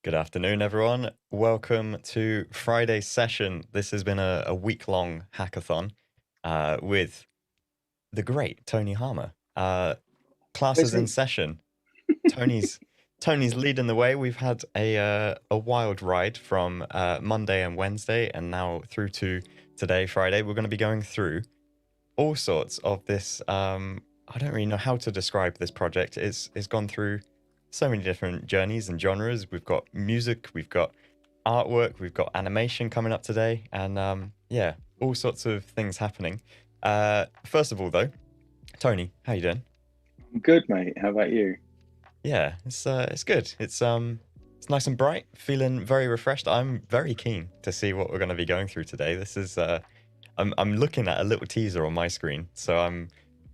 Good afternoon, everyone. Welcome to Friday's session. This has been a week-long hackathon with the great Tony Harmer. Classes in session. Tony's leading the way. We've had a wild ride from Monday and Wednesday, and now through to today, Friday. We're going to be going through all sorts of this. I don't really know how to describe this project. It's gone through so many different journeys and genres. We've got music, we've got artwork, we've got animation coming up today, and yeah, all sorts of things happening. First of all, though, Tony, how you doing? I'm good, mate. How about you? Yeah, it's good. It's nice and bright, feeling very refreshed. I'm very keen to see what we're going to be going through today. This is I'm looking at a little teaser on my screen, so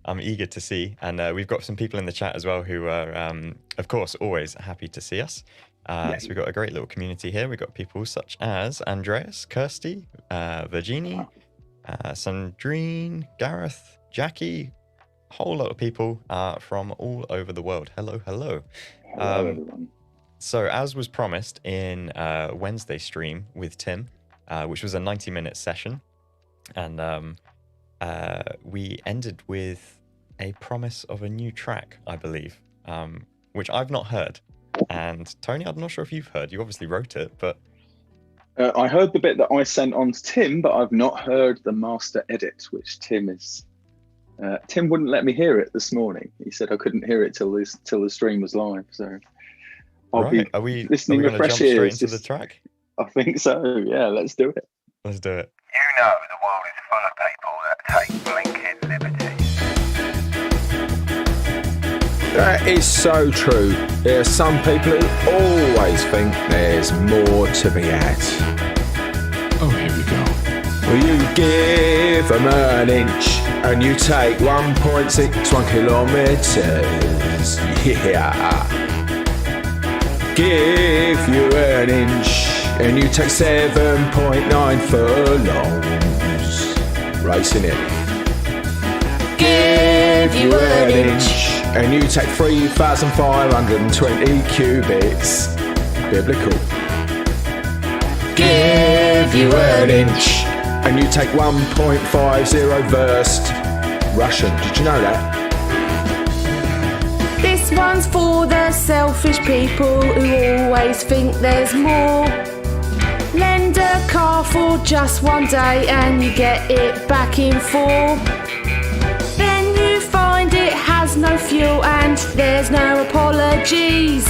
I'm eager to see, and we've got some people in the chat as well who are, of course, always happy to see us. So we've got a great little community here. We've got people such as Andreas, Kirsty, Virginie, Sandrine, Gareth, Jackie, a whole lot of people from all over the world. Hello, hello. Hello, everyone. So as was promised in Wednesday stream with Tim, which was a 90-minute session, and we ended with a promise of a new track, I believe, which I've not heard. And Tony, I'm not sure if you've heard. You obviously wrote it, but I heard the bit that I sent on to Tim, but I've not heard the master edit, which Tim is. Tim wouldn't let me hear it this morning. He said I couldn't hear it till the stream was live. So I'll be listening with fresh ears. Straight into the track? I think so. Yeah, let's do it. Let's do it. You know the world is full of people that take blinking liberties. That is so true. There are some people who always think there's more to be had. Oh, here we go. Well, you give them an inch and you take 1.61 kilometers. Yeah. Give you an inch and you take 7.9 furlongs. Racing it. Give you an inch and you take 3,520 cubits. Biblical. Give you an inch and you take 1.50 versed. Russian. Did you know that? This one's for the selfish people who always think there's more. Lend a car for just one day and you get it back in 4. Then you find it has no fuel and there's no apologies.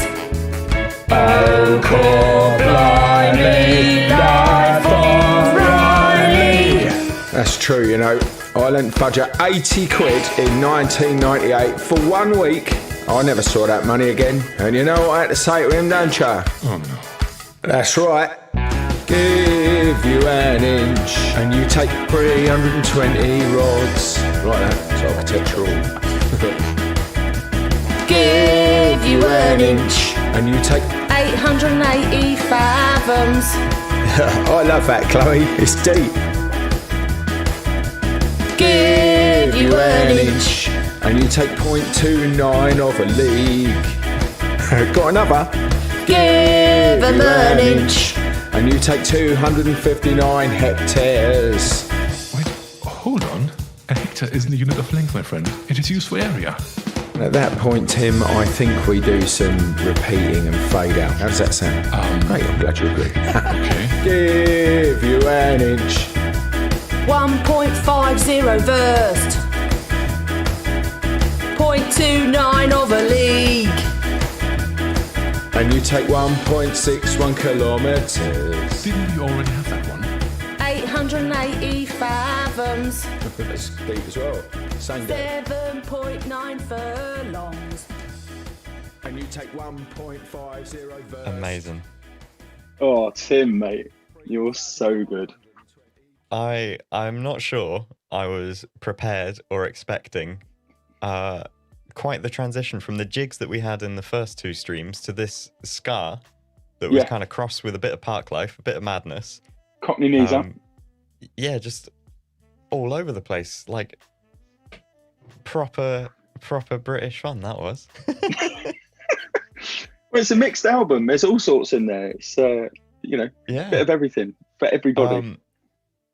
Oh, poor blimey, life of Riley. That's true, you know. I lent Fudger 80 quid in 1998 for 1 week. I never saw that money again. And you know what I had to say to him, don't you? Oh no. That's right. Give you an inch and you take 320 rods. Right, that's architectural. Give you an inch and you take 880 fathoms. I love that, Chloe. It's deep. Give you an inch and you take 0.29 of a league. Got another? Give them an inch and you take 259 hectares. Wait, hold on. A hectare isn't a unit of length, my friend. It is used for area. At that point, Tim, I think we do some repeating and fade out. How does that sound? Great, I'm glad you agree. Okay. Give you an inch. 1.50 versed. 0.29 of a league. And you take 1.61 kilometers. Didn't we already have that one? 885 fathoms, That's deep as well. Same day. 7.9 furlongs. And you take 1.50 verse. Amazing. Oh, Tim, mate, you're so good. I'm not sure I was prepared or expecting quite the transition from the jigs that we had in the first two streams to this scar that was kind of crossed with a bit of park life, a bit of madness. Cockney knees up. Yeah, just all over the place, like proper British fun that was. Well, it's a mixed album. There's all sorts in there. It's a bit of everything for everybody.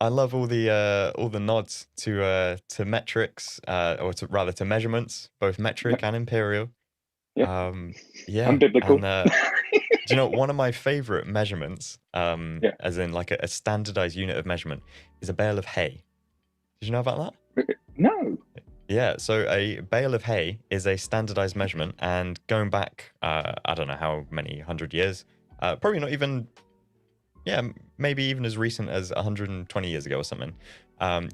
I love all the nods to metrics, or rather to measurements, both metric and imperial. Yeah. And biblical. And, do you know, one of my favorite measurements, as in like a standardized unit of measurement, is a bale of hay. Did you know about that? No. Yeah, so a bale of hay is a standardized measurement, and going back, I don't know how many 100 years, probably not even, maybe even as recent as 120 years ago or something,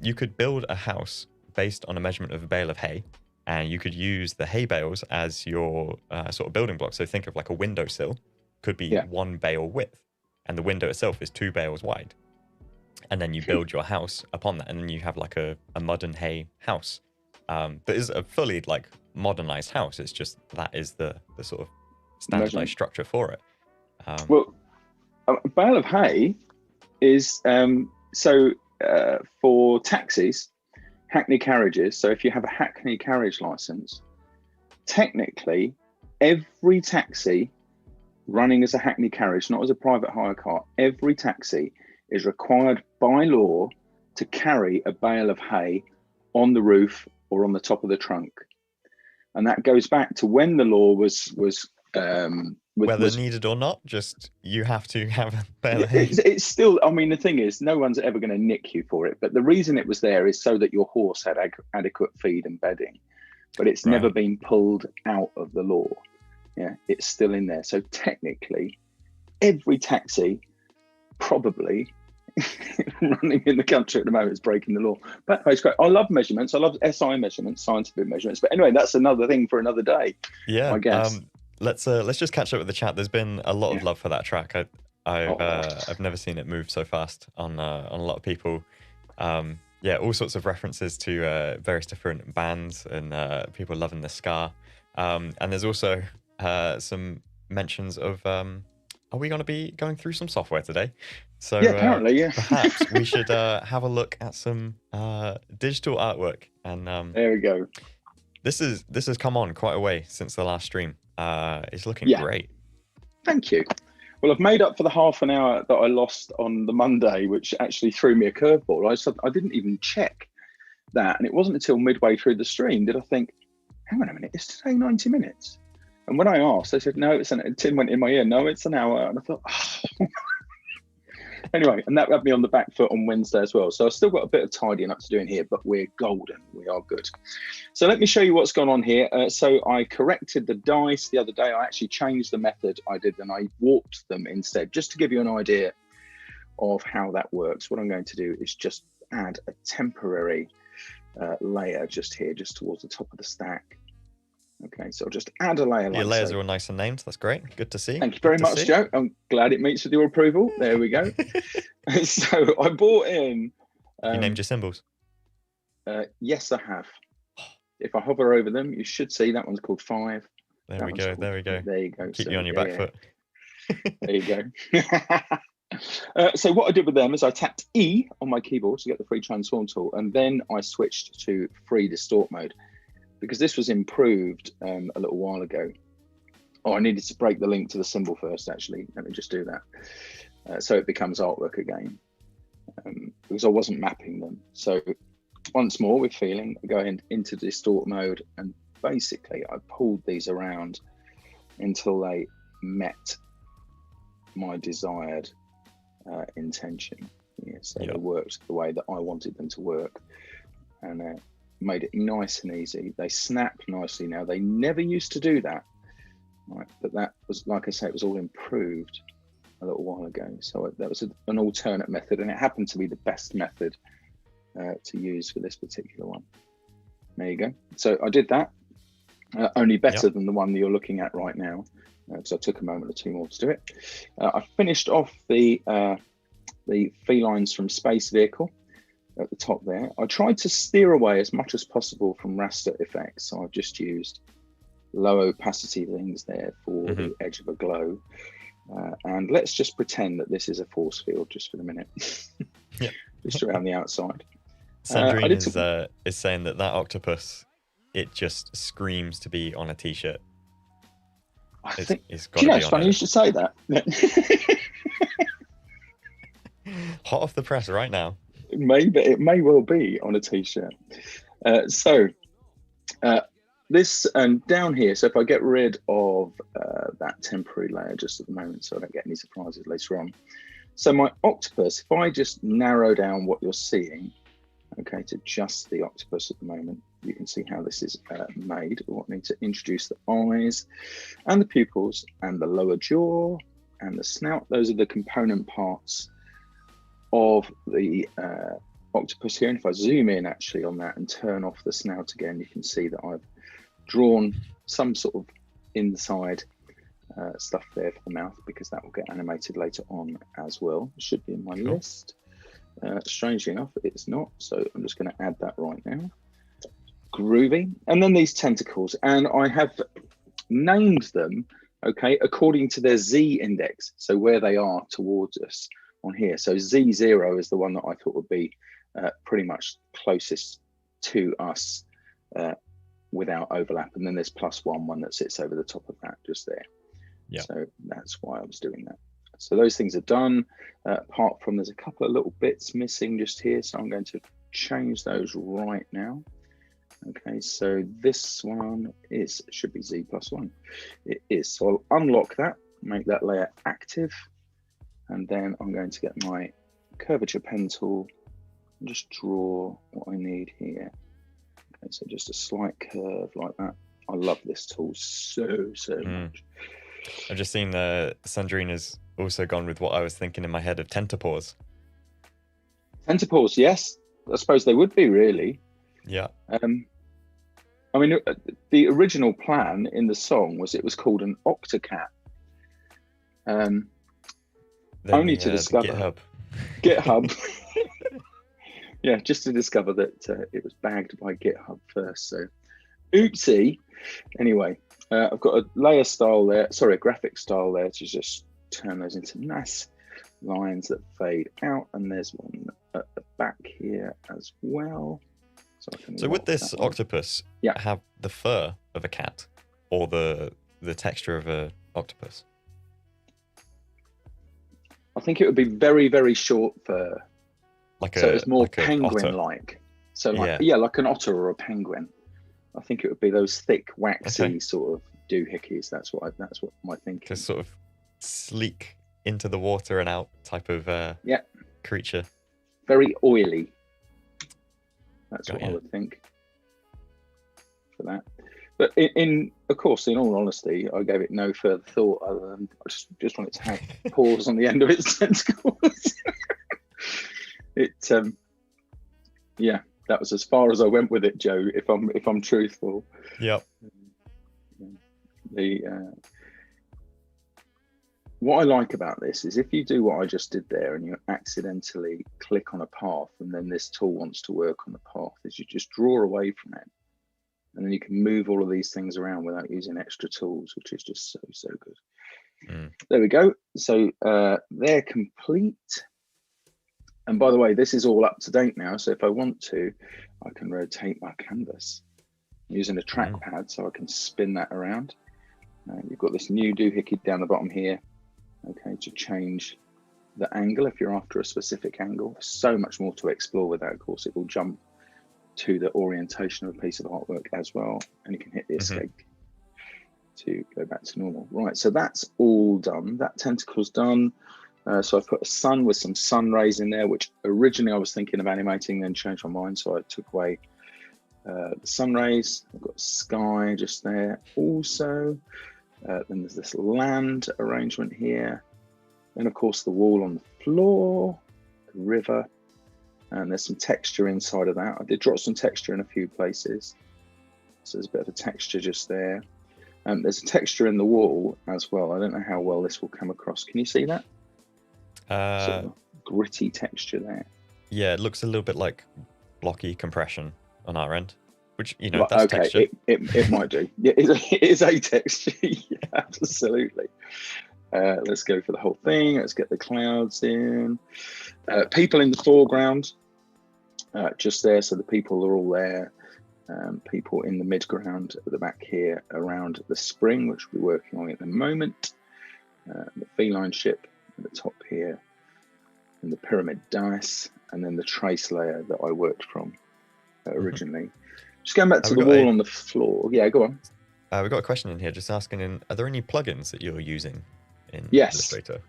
you could build a house based on a measurement of a bale of hay, and you could use the hay bales as your sort of building block. So think of like a windowsill, could be 1 bale width, and the window itself is 2 bales wide. And then you build your house upon that, and then you have like a mud and hay house. That is a fully like modernized house. It's just that is the sort of standardized structure for it. Well, a bale of hay is for taxis, Hackney carriages. So if you have a Hackney carriage license, technically every taxi running as a Hackney carriage, not as a private hire car, every taxi is required by law to carry a bale of hay on the roof or on the top of the trunk. And that goes back to when the law was whether needed or not, just you have to have a bale of hay. It's still, I mean, the thing is, no one's ever going to nick you for it. But the reason it was there is so that your horse had adequate feed and bedding. But it's never been pulled out of the law. Yeah, it's still in there. So technically, every taxi probably running in the country at the moment is breaking the law. But it's great. I love measurements. I love SI measurements, scientific measurements. But anyway, that's another thing for another day. Yeah, I guess. Let's just catch up with the chat. There's been a lot of love for that track. I've never seen it move so fast on a lot of people. All sorts of references to various different bands and people loving the ska. And there's also some mentions of are we going to be going through some software today? So apparently, perhaps we should have a look at some digital artwork. And there we go. This has come on quite a way since the last stream. It's looking great. Thank you. Well, I've made up for the half an hour that I lost on the Monday, which actually threw me a curveball. I didn't even check that, and it wasn't until midway through the stream did I think, hang on a minute, is today 90 minutes? And when I asked, they said, no, Tim went in my ear, no, it's an hour. And I thought, oh. Anyway, and that had me on the back foot on Wednesday as well. So I've still got a bit of tidying up to do in here, but we're golden. We are good. So let me show you what's gone on here. So I corrected the dice the other day. I actually changed the method I did, and I warped them instead, just to give you an idea of how that works. What I'm going to do is just add a temporary layer just here, just towards the top of the stack. Okay, so I'll just add a layer. Your layers are all nice and named. That's great. Good to see. Thank you very much, Joe. I'm glad it meets with your approval. There we go. So I bought in. You named your symbols? Yes, I have. If I hover over them, you should see that one's called 5. There we go. There we go. There you go. Keep you on your back foot. There you go. So what I did with them is I tapped E on my keyboard to get the free transform tool, and then I switched to free distort mode, because this was improved a little while ago. Oh, I needed to break the link to the symbol first, actually. Let me just do that. So it becomes artwork again, because I wasn't mapping them. So once more with feeling, I go into distort mode, and basically I pulled these around until they met my desired intention. Yeah, so they worked the way that I wanted them to work, and made it nice and easy. They snap nicely now. They never used to do that, right? But that was, like I say, it was all improved a little while ago. So that was an alternate method, and it happened to be the best method to use for this particular one. There you go. So I did that, only better than the one that you're looking at right now, because I took a moment or two more to do it. I finished off the felines from Space Vehicle at the top there. I tried to steer away as much as possible from raster effects, so I've just used low opacity things there for the edge of a glow. And let's just pretend that this is a force field just for the minute, just around the outside. Sandrine is saying that octopus, it just screams to be on a t-shirt. It's got to be it's funny you should say that. Hot off the press right now. It may well be on a t-shirt. This down here, so if I get rid of that temporary layer just at the moment so I don't get any surprises later on. So my octopus, if I just narrow down what you're seeing, okay, to just the octopus at the moment, you can see how this is made. I need to introduce the eyes and the pupils and the lower jaw and the snout. Those are the component parts of the octopus here. And if I zoom in actually on that and turn off the snout again, you can see that I've drawn some sort of inside stuff there for the mouth, because that will get animated later on as well. It should be in my list. Strangely enough, it's not, so I'm just going to add that right now. Groovy. And then these tentacles, and I have named them, okay, according to their Z index, so where they are towards us on here. So Z0 is the one that I thought would be pretty much closest to us without overlap, and then there's +1, one that sits over the top of that just there. So that's why I was doing that. So those things are done, apart from there's a couple of little bits missing just here, so I'm going to change those right now. Okay, so this one should be Z+1. It is, so I'll unlock that, make that layer active, and then I'm going to get my curvature pen tool and just draw what I need here. Okay, so just a slight curve like that. I love this tool so much. I've just seen Sandrine has also gone with what I was thinking in my head of tentapores. Tentapores, yes. I suppose they would be, really. Yeah. I mean, the original plan in the song was it was called an octocat. Only to discover GitHub. Yeah, just to discover that it was bagged by GitHub first. So, oopsie. Anyway, I've got a layer style there, sorry, a graphic style there to just turn those into nice lines that fade out. And there's one at the back here as well. So would this octopus have the fur of a cat or the texture of a octopus? I think it would be very, very short fur. So it's more penguin-like. So like an otter or a penguin. I think it would be those thick, waxy sort of doohickeys. That's what my thinking. Just sort of sleek into the water and out type of creature. Very oily. That's what I would think for that. But of course, in all honesty, I gave it no further thought other than I just wanted to have paws on the end of its tentacles. That was as far as I went with it, Joe. If I'm truthful. Yep. What I like about this is if you do what I just did there and you accidentally click on a path and then this tool wants to work on the path, is you just draw away from it. And then you can move all of these things around without using extra tools, which is just so good. There we go. So they're complete. And by the way, this is all up to date now. So if I want to, I can rotate my canvas using a trackpad so I can spin that around. You've got this new doohickey down the bottom here. Okay, to change the angle if you're after a specific angle. So much more to explore with that. Of course, it will jump to the orientation of a piece of artwork as well. And you can hit the escape to go back to normal. Right, so that's all done. That tentacle's done. So I've put a sun with some sun rays in there, which originally I was thinking of animating, then changed my mind. So I took away the sun rays. I've got sky just there also. Then there's this land arrangement here. Then of course the wall on the floor, the river, And there's some texture inside of that. I did drop some texture in a few places. So there's a bit of a texture just there. There's a texture in the wall as well. I don't know how well this will come across. Can you see that? Sort of gritty texture there. Yeah, it looks a little bit like blocky compression on our end, which, you know, that's okay, texture. It might do. Yeah, it is a texture. Yeah, absolutely. Let's go for the whole thing. Let's get the clouds in. People in the foreground, just there. So the people are all there. People in the midground at the back here around the spring, which we're working on at the moment. The feline ship at the top here, and the pyramid dice, and then the trace layer that I worked from originally. Just going back to the wall on the floor. Yeah, go on. We've got a question in here just asking, are there any plugins that you're using in Yes. Illustrator?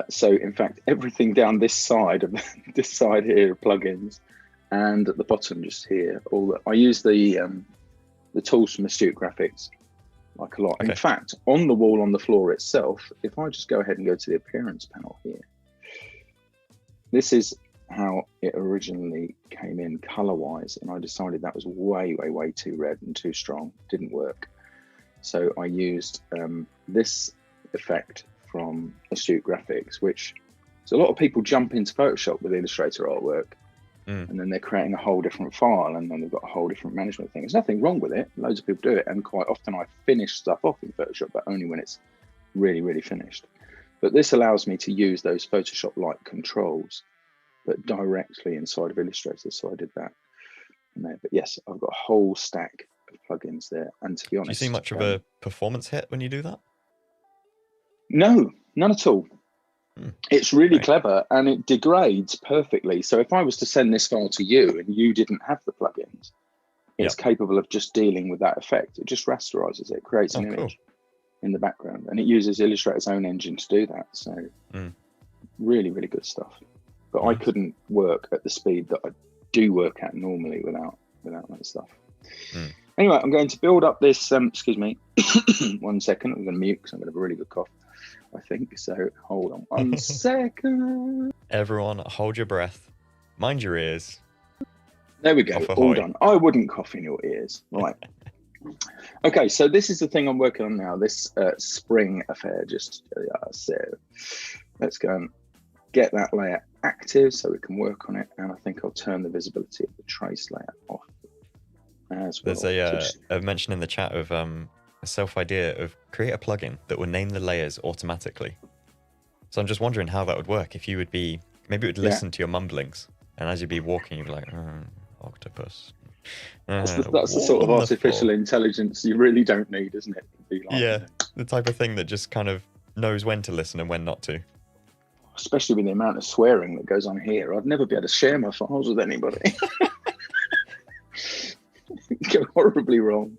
So in fact, everything down this side of this side here are plugins, and at the bottom just here, I use the tools from Astute Graphics like a lot. Okay. In fact, on the wall on the floor itself, if I just go ahead and go to the appearance panel here, this is how it originally came in color-wise, and I decided that was way too red and too strong. Didn't work. So I used this effect from Astute Graphics, which so a lot of people jump into Photoshop with Illustrator artwork, and then they're creating a whole different file, and then they've got a whole different management thing. There's nothing wrong with it. Loads of people do it, and quite often I finish stuff off in Photoshop, but only when it's really finished. But this allows me to use those Photoshop-like controls, but directly inside of Illustrator. So I did that. But yes, I've got a whole stack of plugins there. And to be honest, do you see much of a performance hit when you do that? No, none at all. It's really clever, and it degrades perfectly. So if I was to send this file to you and you didn't have the plugins, it's capable of just dealing with that effect. It just rasterizes it, creates an image in the background, and it uses Illustrator's own engine to do that. So really good stuff. But I couldn't work at the speed that I do work at normally without that stuff. Anyway, I'm going to build up this. Excuse me, 1 second. I'm going to mute because I'm going to have a really good cough, I think. So hold on 1 second. Everyone, hold your breath. Mind your ears. There we go. All done. I wouldn't cough in your ears. Right. Okay, so this is the thing I'm working on now. This spring affair. So let's go and get that layer active so we can work on it. And I think I'll turn the visibility of the trace layer off as well. There's a mention in the chat of a self idea of create a plugin that will name the layers automatically. So I'm just wondering how that would work if you would be, maybe it would listen to your mumblings, and as you'd be walking, you'd be like, octopus. That's the sort of artificial intelligence you really don't need, isn't it? The type of thing that just kind of knows when to listen and when not to. Especially with the amount of swearing that goes on here. I'd never be able to share my files with anybody. Go horribly wrong.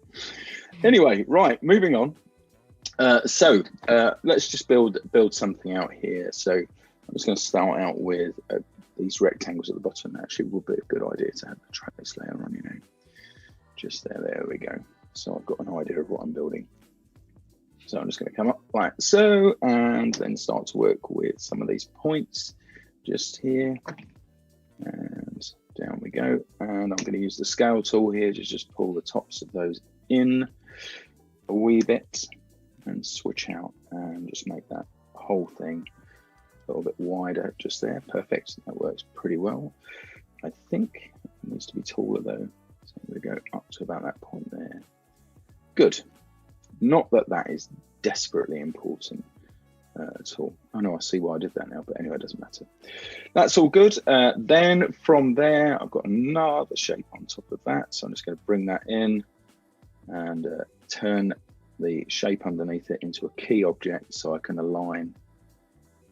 Anyway, right, moving on. So let's just build something out here. So I'm just going to start out with these rectangles at the bottom. Actually, would be a good idea to have the trace layer on, you know, just there. There we go. So I've got an idea of what I'm building. So I'm just going to come up like so, and then start to work with some of these points just here, and down we go. And I'm going to use the scale tool here to just pull the tops of those in a wee bit and switch out and just make that whole thing a little bit wider just there. Perfect. That works pretty well. I think it needs to be taller though. So I'm going to go up to about that point there. Good. Not that that is desperately important at all. I know I see why I did that now, but anyway, it doesn't matter. That's all good. Then from there, I've got another shape on top of that. So I'm just going to bring that in and turn the shape underneath it into a key object so I can align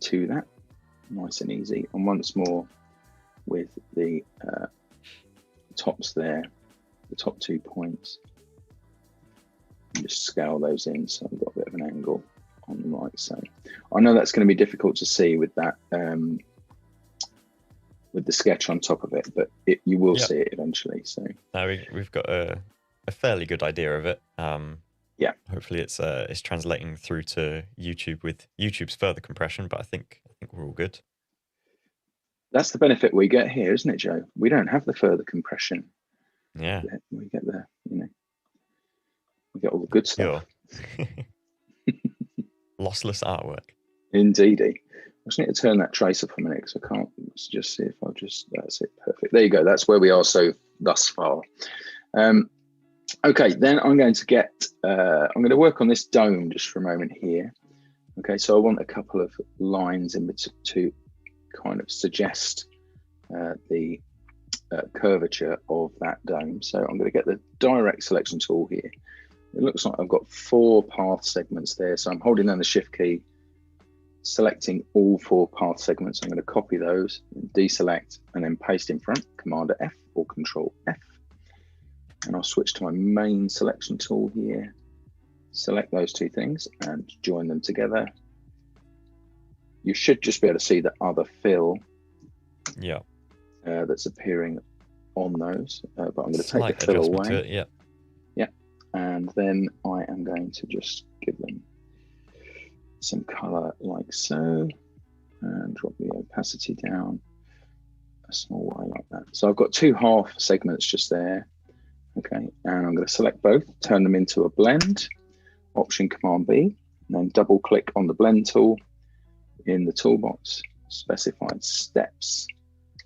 to that. Nice and easy. And once more with the tops there, the top 2 points. Just scale those in so I've got a bit of an angle on the right side. I know that's going to be difficult to see with that with the sketch on top of it, but you will see it eventually. So we've got a fairly good idea of it. Yeah, hopefully it's translating through to YouTube with YouTube's further compression, but I think we're all good. That's the benefit we get here, isn't it, Joe? We don't have the further compression. Yeah. We get the, we get all the good stuff. Sure. Lossless artwork. Indeedy. I just need to turn that trace off a minute because I can't. Let's just see if I just, that's it, perfect. There you go. That's where we are so thus far. Okay, then I'm going to work on this dome just for a moment here. Okay, so I want a couple of lines in to kind of suggest the curvature of that dome. So I'm going to get the direct selection tool here. It looks like I've got 4 path segments there. So I'm holding down the shift key, selecting all 4 path segments. I'm going to copy those, deselect, and then paste in front, Command F or Control F. And I'll switch to my main selection tool here, select those 2 things and join them together. You should just be able to see the other fill that's appearing on those, but I'm going to take the fill away. To it, and then I am going to just give them some color like so, and drop the opacity down a small way like that. So I've got 2 half segments just there. Okay, and I'm going to select both, turn them into a blend, Option Command B, and then double click on the blend tool in the toolbox, specified steps.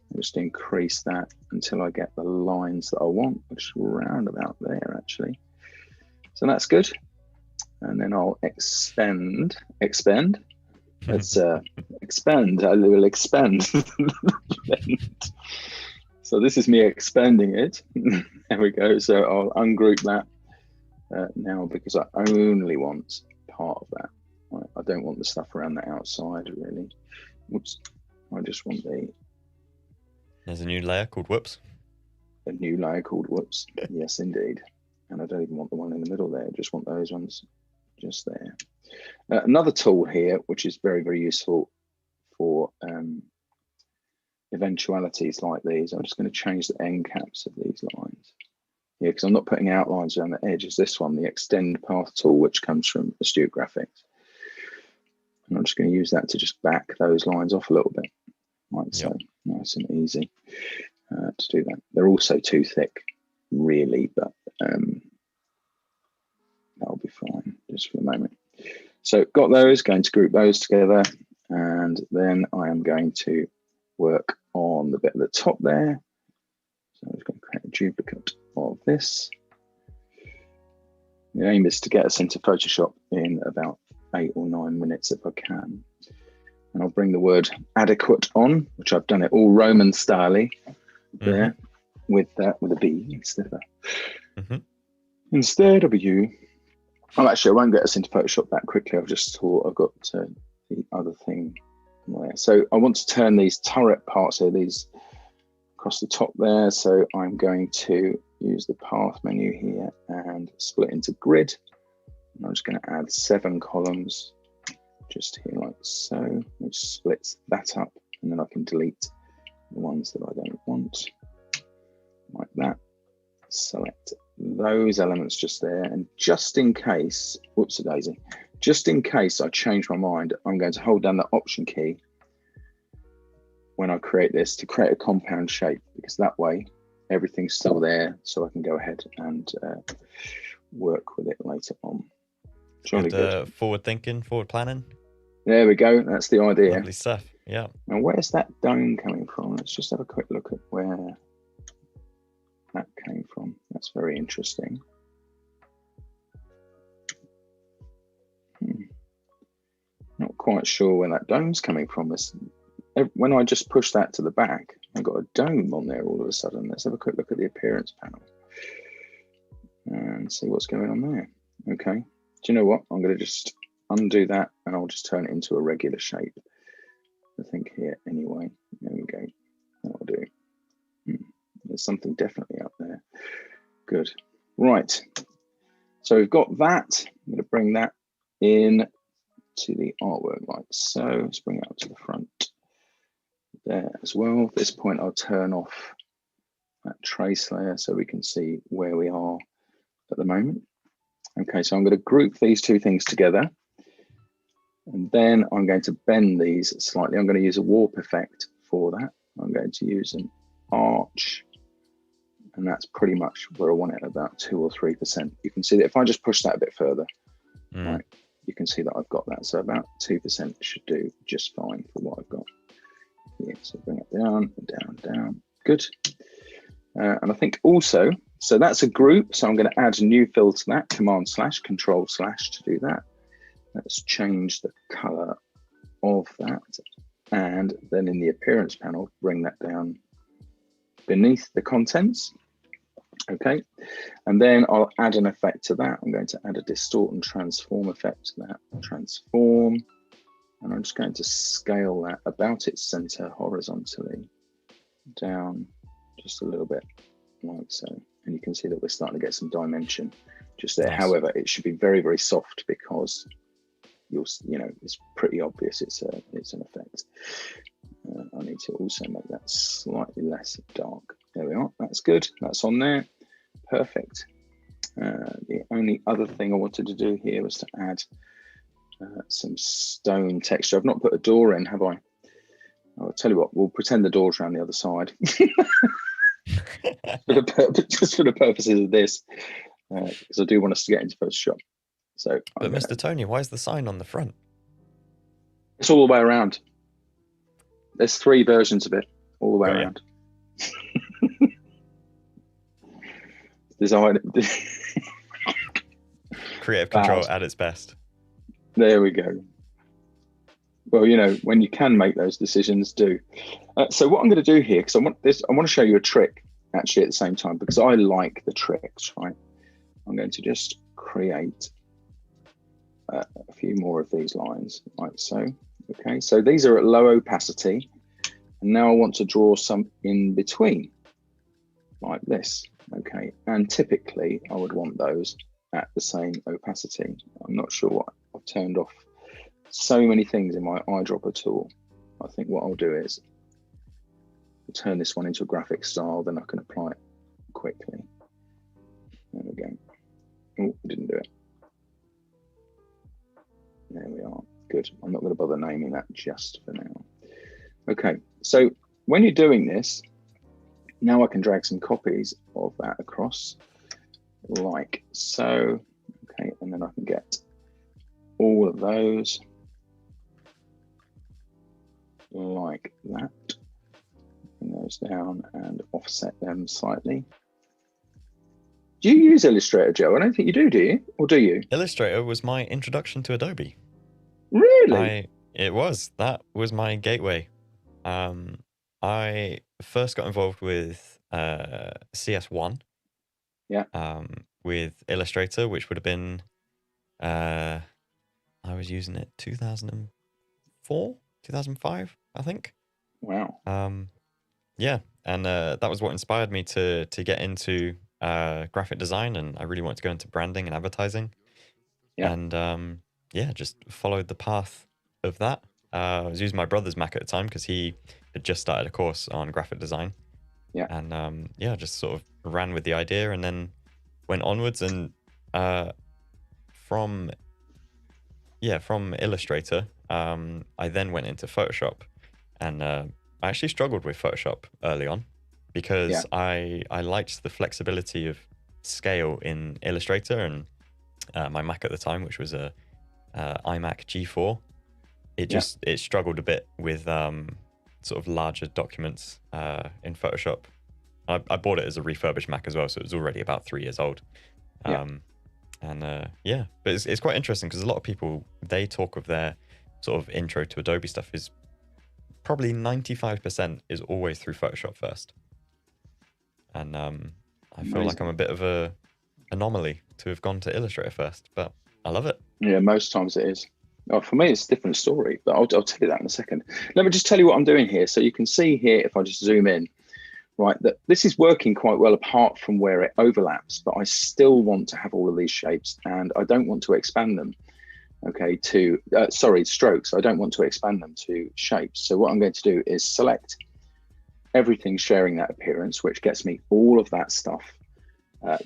I'll just increase that until I get the lines that I want, which are around about there actually. So that's good. And then I'll expand. Let's expand. I will expand. So this is me expanding it. There we go. So I'll ungroup that now because I only want part of that. I don't want the stuff around the outside really. Whoops. I just want There's a new layer called Whoops. A new layer called Whoops. Yes, indeed. And I don't even want the one in the middle there. I just want those ones just there. Another tool here, which is very, very useful for eventualities like these. I'm just going to change the end caps of these lines. Yeah, because I'm not putting outlines around the edge. It's this one, the Extend Path tool, which comes from Astute Graphics. And I'm just going to use that to just back those lines off a little bit. Like so, nice and easy to do that. They're also too thick, really, but that'll be fine just for the moment. So got those, going to group those together, and then I am going to work on the bit at the top there. So I'm just going to create a duplicate of this. The aim is to get us into Photoshop in about 8 or 9 minutes if I can. And I'll bring the word adequate on, which I've done it all Roman style there with a B instead of a instead of a U. Oh, actually, I won't get us into Photoshop that quickly. I've just thought I've got the other thing there. So I want to turn these turret parts here, these across the top there. So I'm going to use the path menu here and split into grid. And I'm just going to add 7 columns just here like so, which splits that up, and then I can delete the ones that I don't want like that. Select those elements just there, and just in case, whoopsie daisy, just in case I change my mind, I'm going to hold down the Option key when I create this to create a compound shape, because that way everything's still there, so I can go ahead and work with it later on. Jolly good. Forward thinking, forward planning. There we go. That's the idea. Lovely stuff. Yeah. Now, where's that dome coming from? Let's just have a quick look at where that came from. That's very interesting. Not quite sure where that dome's coming from. When I just push that to the back, I've got a dome on there all of a sudden. Let's have a quick look at the appearance panel and see what's going on there. Okay. Do you know what? I'm going to just undo that and I'll just turn it into a regular shape. I think here anyway. There we go. That'll do. There's something definitely up there. Good. Right. So we've got that. I'm going to bring that in to the artwork like so. Let's bring it up to the front there as well. At this point, I'll turn off that trace layer so we can see where we are at the moment. Okay, so I'm going to group these 2 things together, and then I'm going to bend these slightly. I'm going to use a warp effect for that. I'm going to use an arch, and that's pretty much where I want it, about 2 or 3%. You can see that if I just push that a bit further, right, you can see that I've got that. So about 2% should do just fine for what I've got here. So bring it down, down, down. Good. And I think also, so that's a group. So I'm going to add a new fill to that, Command / Control / to do that. Let's change the color of that. And then in the appearance panel, bring that down beneath the contents. Okay. And then I'll add an effect to that. I'm going to add a distort and transform effect to that. Transform. And I'm just going to scale that about its center horizontally down just a little bit, like so. And you can see that we're starting to get some dimension just there. Nice. However, it should be very, very soft because it's pretty obvious it's an effect. I need to also make that slightly less dark. There we are. That's good. That's on there. Perfect. The only other thing I wanted to do here was to add some stone texture. I've not put a door in, have I? I'll tell you what, we'll pretend the door's around the other side. Just for the purposes of this, because I do want us to get into Photoshop. So, but Mr. Tony, why is the sign on the front? It's all the way around. There's 3 versions of it, all the way around. Design. Creative control at its best. There we go. Well, when you can make those decisions, do. So what I'm going to do here, because I want to show you a trick actually at the same time, because I like the tricks, right? I'm going to just create a few more of these lines, like so. Okay, so these are at low opacity, and now I want to draw some in between, like this. Okay, and typically I would want those at the same opacity. I'm not sure what I've turned off. So many things in my eyedropper tool. I think what I'll do is turn this one into a graphic style, then I can apply it quickly. There we go. Oh, didn't do it. There we are. Good. I'm not going to bother naming that just for now. Okay, so when you're doing this, now I can drag some copies of that across like so. Okay, and then I can get all of those like that. Bring those down and offset them slightly. Do you use Illustrator, Joe? I don't think you do you? Or do you? Illustrator was my introduction to Adobe. Really? That was my gateway. I first got involved with CS1. Yeah. With Illustrator, which would have been, I was using it 2004, 2005, I think. Wow. Yeah, and that was what inspired me to get into graphic design, and I really wanted to go into branding and advertising. Yeah. And just followed the path of that. I was using my brother's Mac at the time because he had just started a course on graphic design. Yeah. And just sort of ran with the idea and then went onwards. And from Illustrator, I then went into Photoshop, and I actually struggled with Photoshop early on because I liked the flexibility of scale in Illustrator, and my Mac at the time, which was a iMac G4, it struggled a bit with sort of larger documents in Photoshop. I bought it as a refurbished Mac as well, so it was already about 3 years old. But it's quite interesting because a lot of people, they talk of their sort of intro to Adobe stuff is probably 95% is always through Photoshop first. And I feel like I'm a bit of a anomaly to have gone to Illustrator first, but I love it. Yeah, most times it is. Oh, for me, it's a different story, but I'll tell you that in a second. Let me just tell you what I'm doing here. So you can see here, if I just zoom in, right, that this is working quite well apart from where it overlaps, but I still want to have all of these shapes and I don't want to expand them, okay, to, strokes. I don't want to expand them to shapes. So what I'm going to do is select everything sharing that appearance, which gets me all of that stuff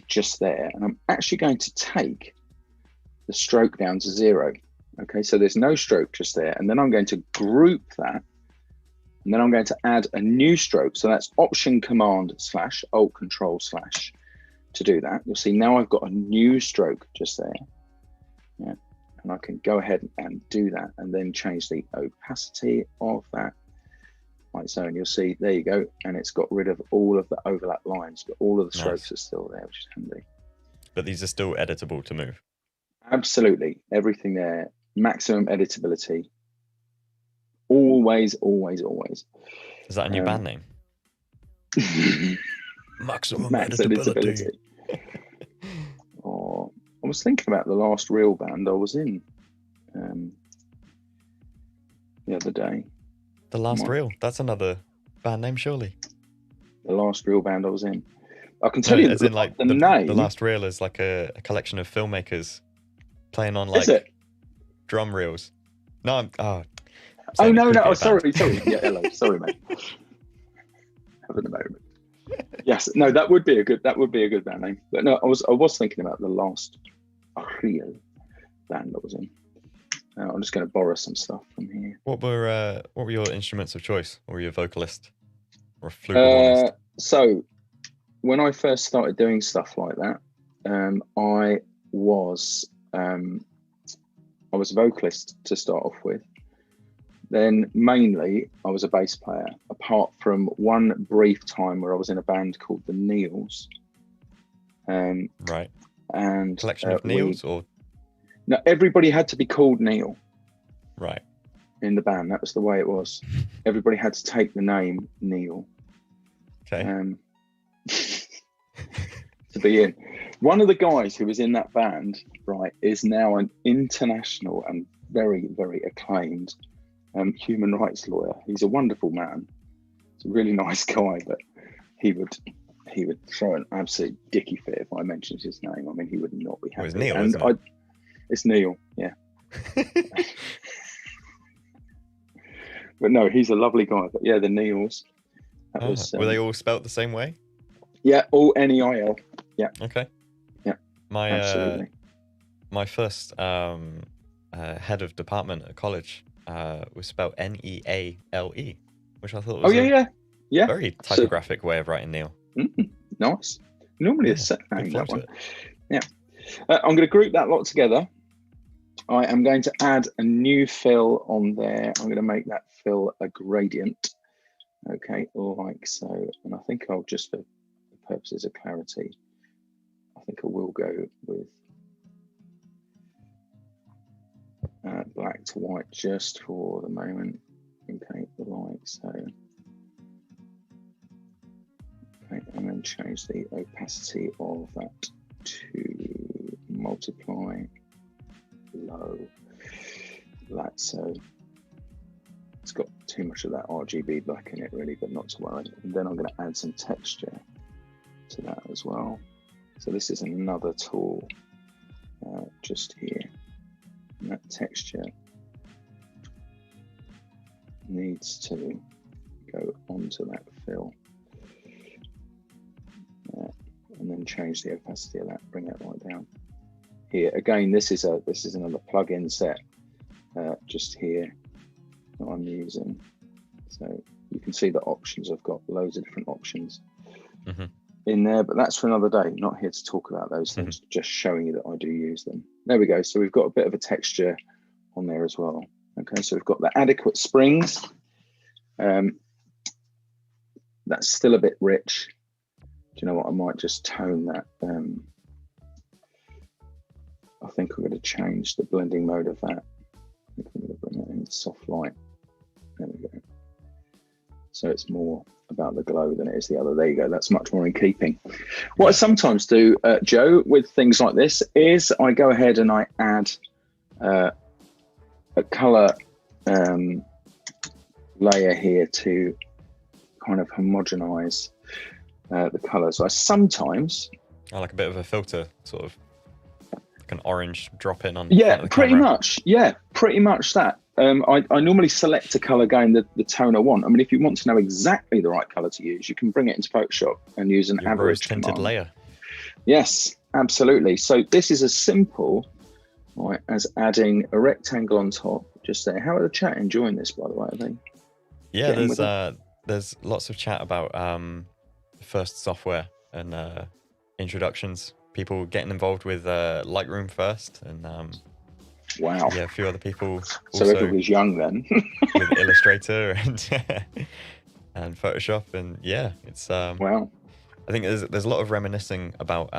just there. And I'm actually going to take the stroke down to 0. Okay, so there's no stroke just there. And then I'm going to group that And then I'm going to add a new stroke. So that's Option Command / Alt Control / to do that. You'll see now I've got a new stroke just there. Yeah. And I can go ahead and do that and then change the opacity of that. Like so, and you'll see, there you go. And it's got rid of all of the overlap lines, but all of the strokes are still there, which is handy. But these are still editable to move. Absolutely. Everything there, maximum editability. Always, always, always. Is that a new band name? Maximum Max editability. Or I was thinking about the last real band I was in the other day. The Last Reel. That's another band name, surely. The last real band I was in. I can tell you as in like the name. The Last Reel is like a collection of filmmakers playing on Is like it? drum reels. No, I'm Oh no, no. Oh, sorry. Yeah, hello. Sorry, mate. Having a moment. Yes, no, that would be a good band name. But no, I was thinking about the last real band I was in. I'm just going to borrow some stuff from here. What were your instruments of choice? Or were you a vocalist or a flugelhornist? So when I first started doing stuff like that, I was a vocalist to start off with. Then mainly I was a bass player, apart from one brief time where I was in a band called the Neils. Right. And Collection of Neils or? No, everybody had to be called Neil. Right. In the band, that was the way it was. Everybody had to take the name Neil. Okay. To be in. One of the guys who was in that band, right, is now an international and very, very acclaimed human rights lawyer. He's a wonderful man. He's a really nice guy, but he would throw an absolute dicky fit if I mentioned his name. I mean, he would not be happy. It was Neil, and isn't it? It's Neil, yeah. But no, he's a lovely guy. But yeah, the Neils. Were they all spelt the same way? Yeah, all Neil. Yeah. Okay. Yeah. Absolutely. My first head of department at college was spelled Neale, which I thought was yeah. very typographic way of writing Neil. Nice. Normally a set name, that one. It. Yeah. I'm going to group that lot together. I am going to add a new fill on there. I'm going to make that fill a gradient. Okay, like so. And I think I'll just, for the purposes of clarity, I think I will go with black to white just for the moment. Okay, like so. Okay, and then change the opacity of that to multiply low, like so. It's got too much of that RGB black in it really, but not to worry. And then I'm going to add some texture to that as well. So this is another tool just here. And that texture needs to go onto that fill. And then change the opacity of that, bring that right down. Here again, this is another plugin set just here that I'm using. So you can see the options. I've got loads of different options in there, but that's for another day. Not here to talk about those things, just showing you that I do use them. There we go. So we've got a bit of a texture on there as well. Okay, so we've got the adequate springs. That's still a bit rich. Do you know what? I might just tone that. I think I'm going to change the blending mode of that. I think I'm going to bring that in soft light. There we go. So it's more about the glow than it is the other. There you go. That's much more in keeping. What I sometimes do, Joe, with things like this is I go ahead and I add a color layer here to kind of homogenize the colors. So I sometimes like a bit of a filter, sort of like an orange drop in on. Yeah, pretty much. Yeah, pretty much that. I normally select a color going the tone I want. I mean, if you want to know exactly the right color to use, you can bring it into Photoshop and use an average tinted command. layer. Yes, absolutely. So this is as simple, right, as adding a rectangle on top just there. How are the chat enjoying this, by the way? I think. Yeah, Get in with it. there's lots of chat about first software and introductions. People getting involved with Lightroom first, and Wow. yeah, a few other people So also everybody's young then. with Illustrator and Photoshop, and yeah, it's Wow. I think there's a lot of reminiscing about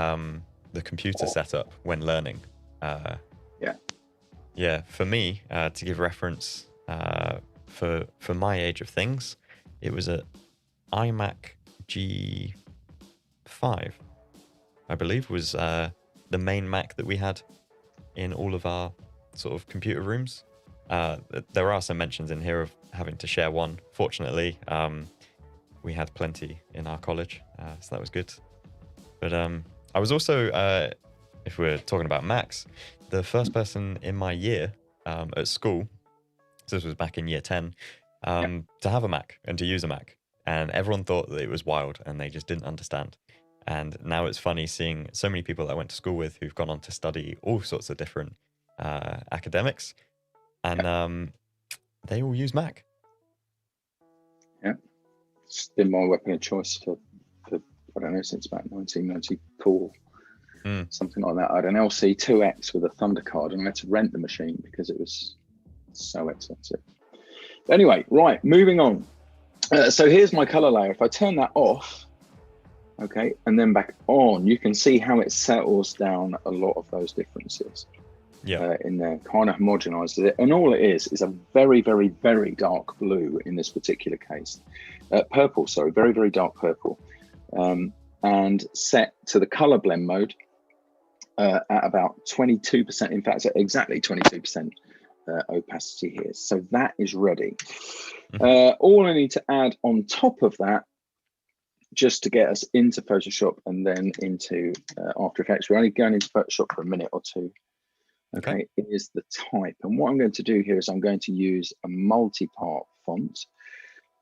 the computer setup when learning. Yeah. Yeah, for me, to give reference, for my age of things, it was a iMac G5, I believe, was the main Mac that we had in all of our sort of computer rooms. There are some mentions in here of having to share one. Fortunately, we had plenty in our college, so that was good. But I was also, if we're talking about Macs, the first person in my year at school, so this was back in year 10, to have a Mac and to use a Mac. And everyone thought that it was wild and they just didn't understand. And now it's funny seeing so many people that I went to school with who've gone on to study all sorts of different academics, and they all use Mac. Yeah. It's been my weapon of choice for I don't know, since about 1994. Something like that. I had an LC2X with a Thunder card, and I had to rent the machine because it was so expensive. Anyway, right, moving on. So here's my color layer. If I turn that off, okay, and then back on, you can see how it settles down a lot of those differences. Yeah. In there, kind of homogenizes it, and all it is a very, very, very dark blue in this particular case. Purple, sorry, very, very dark purple, and set to the color blend mode at about 22%. In fact, exactly 22% opacity here. So that is ready. All I need to add on top of that, just to get us into Photoshop and then into After Effects, we're only going into Photoshop for a minute or two. Okay, is the type. And what I'm going to do here is I'm going to use a multi-part font.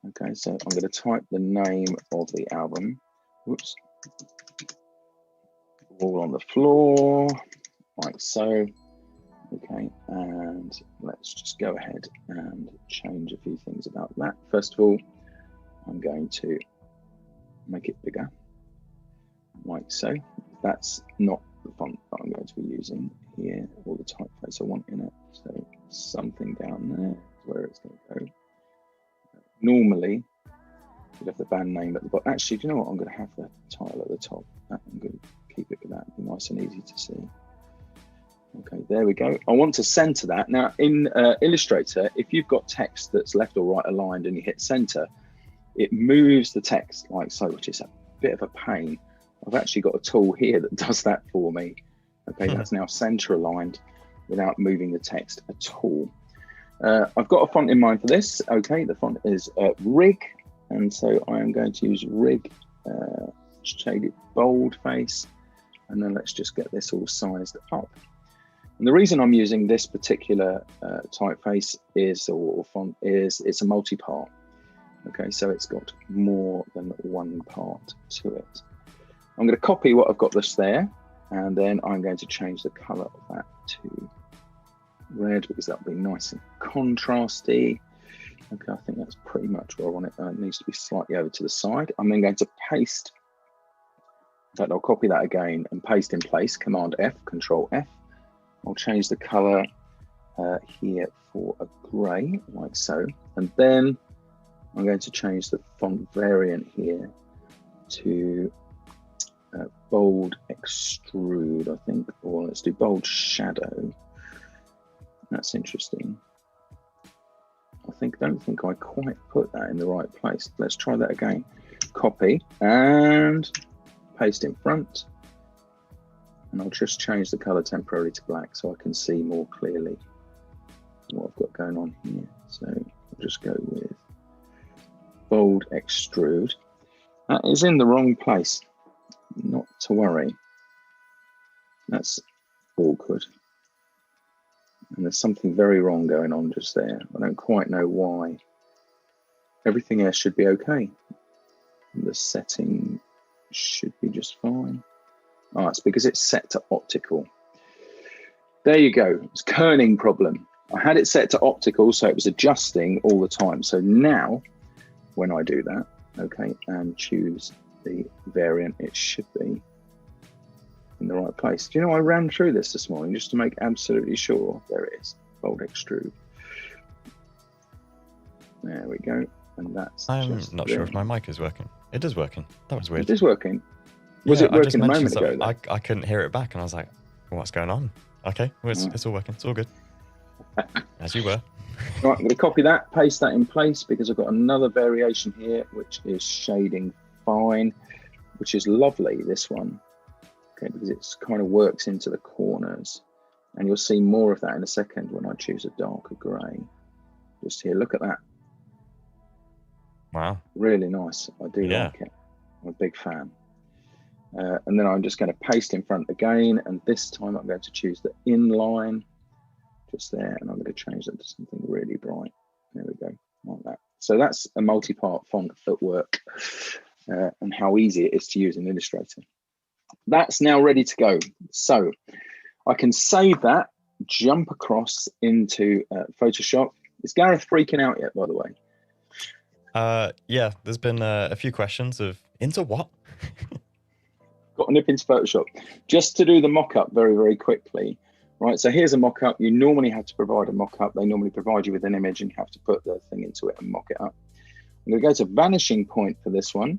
Okay, so I'm going to type the name of the album. Whoops. All on the floor, like so. Okay, and let's just go ahead and change a few things about that. First of all, I'm going to make it bigger, like so. That's not the font that I'm going to be using here, or the typeface I want in it. So something down there is where it's going to go. Normally, you'd have the band name at the bottom. Actually, do you know what? I'm going to have the title at the top. I'm going to keep it with that. It'll be nice and easy to see. Okay, there we go. I want to center that. Now, in Illustrator, if you've got text that's left or right aligned and you hit center, it moves the text like so, which is a bit of a pain. I've actually got a tool here that does that for me. Okay, that's now center aligned without moving the text at all. I've got a font in mind for this. Okay, the font is Rig, and so I am going to use Rig shaded boldface, and then let's just get this all sized up. And the reason I'm using this particular typeface is, or font is, it's a multi-part. Okay, so it's got more than one part to it. I'm going to copy what I've got this there, and then I'm going to change the color of that to red because that'll be nice and contrasty. Okay, I think that's pretty much where I want it. It needs to be slightly over to the side. I'm then going to paste. In fact, I'll copy that again and paste in place. Command F, Control F. I'll change the color here for a gray, like so. And then I'm going to change the font variant here to bold extrude, I think, or let's do bold shadow. That's interesting. Don't think I quite put that in the right place. Let's try that again. Copy and paste in front. And I'll just change the color temporarily to black so I can see more clearly what I've got going on here. So I'll just go with bold extrude. That is in the wrong place. Not to worry. That's awkward. And there's something very wrong going on just there. I don't quite know why. Everything else should be okay. The setting should be just fine. Oh, it's because it's set to optical. There you go. It's kerning problem. I had it set to optical, so it was adjusting all the time. So now when I do that, okay, and choose the variant, it should be in the right place. Do you know, I ran through this morning just to make absolutely sure. There it is, bold extrude. There we go, and that's I'm just not there. sure if my mic is working. It is working. That was weird. It is working. Was Yeah, it I just working a mentioned moment ago? something. Then? I couldn't hear it back, and I was like, what's going on? Okay, well, it's all working. It's all good. As you were. Right, I'm going to copy that, paste that in place, because I've got another variation here, which is shading fine, which is lovely, this one, okay, because it kind of works into the corners. And you'll see more of that in a second when I choose a darker grey. Just here, look at that. Wow. Really nice. I do like it. I'm a big fan. And then I'm just going to paste in front again, and this time I'm going to choose the inline just there, and I'm going to change that to something really bright. There we go, like that. So that's a multi-part font footwork, and how easy it is to use in Illustrator. That's now ready to go. So I can save that, jump across into Photoshop. Is Gareth freaking out yet, by the way? Yeah, there's been a few questions of, into what? Got a nip into Photoshop. Just to do the mock-up very, very quickly. Right, so here's a mock-up. You normally have to provide a mock-up. They normally provide you with an image and you have to put the thing into it and mock it up. I'm going to go to vanishing point for this one.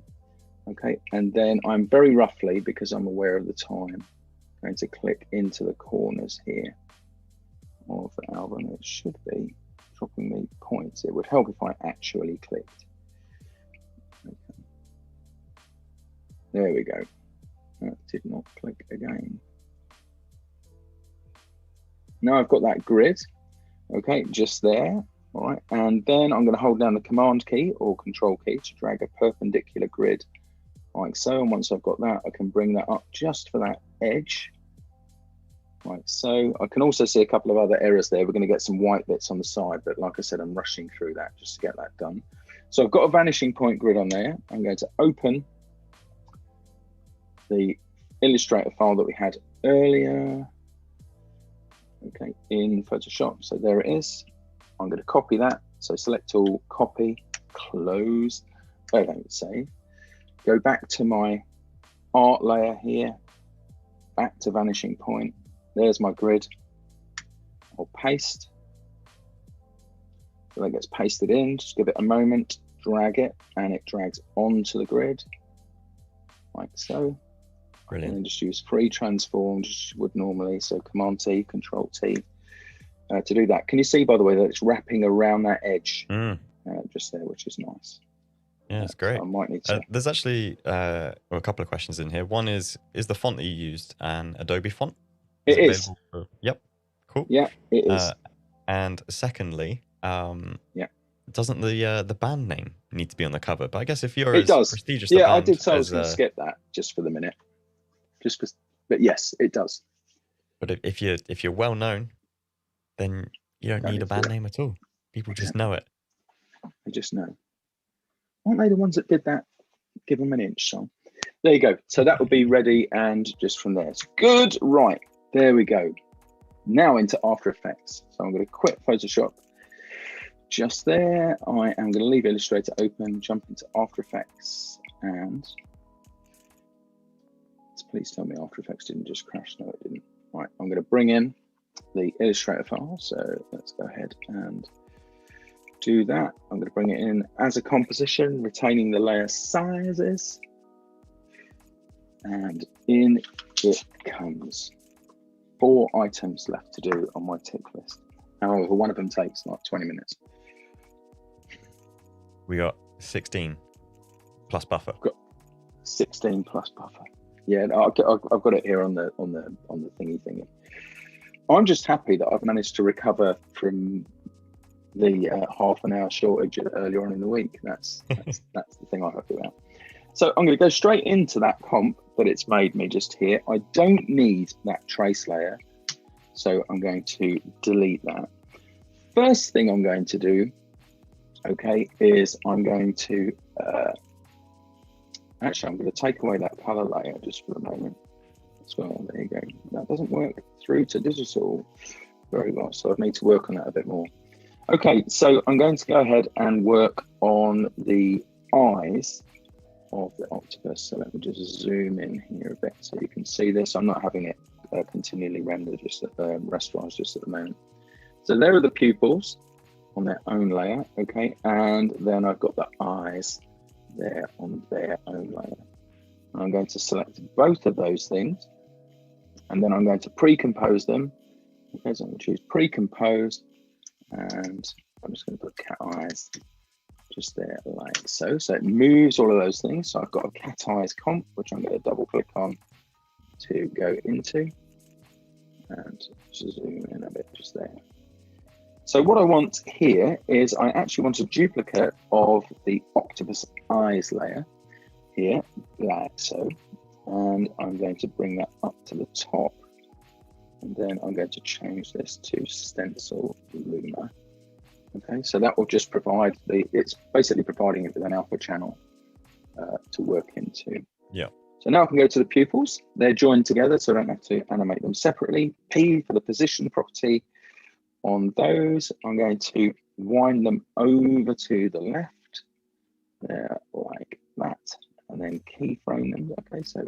Okay, and then I'm very roughly, because I'm aware of the time, going to click into the corners here of the album. It should be dropping me points. It would help if I actually clicked. Okay. There we go. That did not click again. Now I've got that grid, okay, just there, all right, and then I'm going to hold down the Command key or Control key to drag a perpendicular grid like so, and once I've got that, I can bring that up just for that edge, like so. I can also see a couple of other errors there. We're going to get some white bits on the side, but like I said, I'm rushing through that just to get that done. So I've got a vanishing point grid on there. I'm going to open the Illustrator file that we had earlier. Okay, in Photoshop. So there it is. I'm going to copy that. So select all, copy, close, save. Go back to my art layer here, back to vanishing point. There's my grid. I'll paste. So that gets pasted in. Just give it a moment, drag it, and it drags onto the grid, like so. Brilliant. And then just use free transform, just would normally. So Command T, Control T to do that. Can you see, by the way, that it's wrapping around that edge just there, which is nice. Yeah, it's great. So I might need to. There's actually a couple of questions in here. One is the font that you used an Adobe font? It is. Yep. Cool. Yeah, it is. And secondly, doesn't the band name need to be on the cover? But I guess if you're it does. Prestigious, Yeah, I did. So I was going to skip that just for the minute. Just because, but yes, it does. But if you're well known, then you don't need a band name at all. People just know it. They just know. Aren't they the ones that did that? Give them an inch song. There you go. So that will be ready, and just from there, it's good. Right, there we go. Now into After Effects. So I'm going to quit Photoshop. Just there. I am going to leave Illustrator open, jump into After Effects, and please tell me After Effects didn't just crash. No, it didn't. Right, I'm going to bring in the Illustrator file. So let's go ahead and do that. I'm going to bring it in as a composition, retaining the layer sizes. And in it comes. 4 items left to do on my tick list. However, one of them takes like 20 minutes. We got 16 plus buffer. Got 16 plus buffer. Yeah, I've got it here on the thingy. I'm just happy that I've managed to recover from the half an hour shortage earlier on in the week. That's the thing I'm happy about. So I'm going to go straight into that comp that it's made me just here. I don't need that trace layer, so I'm going to delete that. First thing I'm going to do, okay, is I'm going to actually, I'm going to take away that color layer just for a moment as well. There you go. That doesn't work through to digital very well, so I need to work on that a bit more. Okay, so I'm going to go ahead and work on the eyes of the octopus. So let me just zoom in here a bit so you can see this. I'm not having it continually rendered just at the restaurants just at the moment. So there are the pupils on their own layer, okay, and then I've got the eyes there on their own layer. And I'm going to select both of those things, and then I'm going to pre-compose them. Okay, so I'm going to choose pre-compose, and I'm just going to put cat eyes just there like so. So it moves all of those things. So I've got a cat eyes comp, which I'm going to double click on to go into, and zoom in a bit just there. So what I want here is I actually want a duplicate of the octopus eyes layer here, like so. And I'm going to bring that up to the top. And then I'm going to change this to stencil Luma. Okay, so that will just provide it's basically providing it with an alpha channel to work into. Yeah. So now I can go to the pupils. They're joined together, so I don't have to animate them separately. P for the position property. On those, I'm going to wind them over to the left, there, like that, and then keyframe them. Okay, so,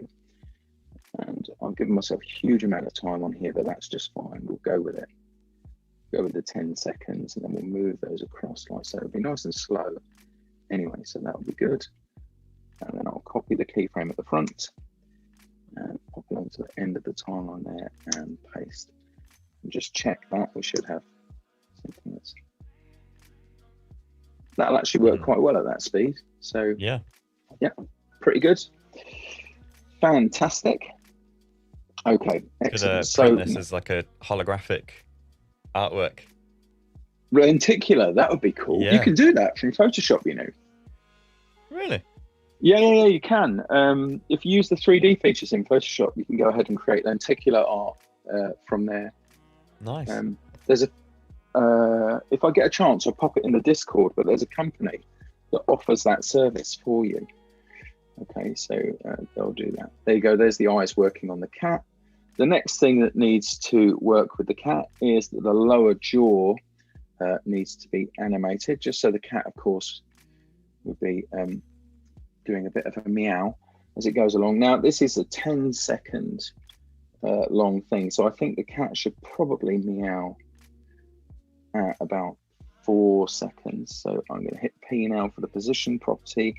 and I've given myself a huge amount of time on here, but that's just fine. We'll go with it. Go with the 10 seconds, and then we'll move those across like so. It'll be nice and slow anyway, so that'll be good. And then I'll copy the keyframe at the front and pop it onto the end of the timeline there and paste. And just check that we should have something that'll actually work quite well at that speed. So yeah, pretty good. Fantastic. Okay, excellent. So this is like a holographic artwork. Lenticular, that would be cool. Yeah. You can do that from Photoshop, you know. Really? Yeah, you can. If you use the 3D features in Photoshop, you can go ahead and create lenticular art from there. Nice. There's if I get a chance, I'll pop it in the Discord, but there's a company that offers that service for you. Okay, so they'll do that. There you go. There's the eyes working on the cat. The next thing that needs to work with the cat is that the lower jaw needs to be animated, just so the cat, of course, would be doing a bit of a meow as it goes along. Now, this is a 10-second long thing, so I think the cat should probably meow at about 4 seconds. So I'm going to hit P now for the position property,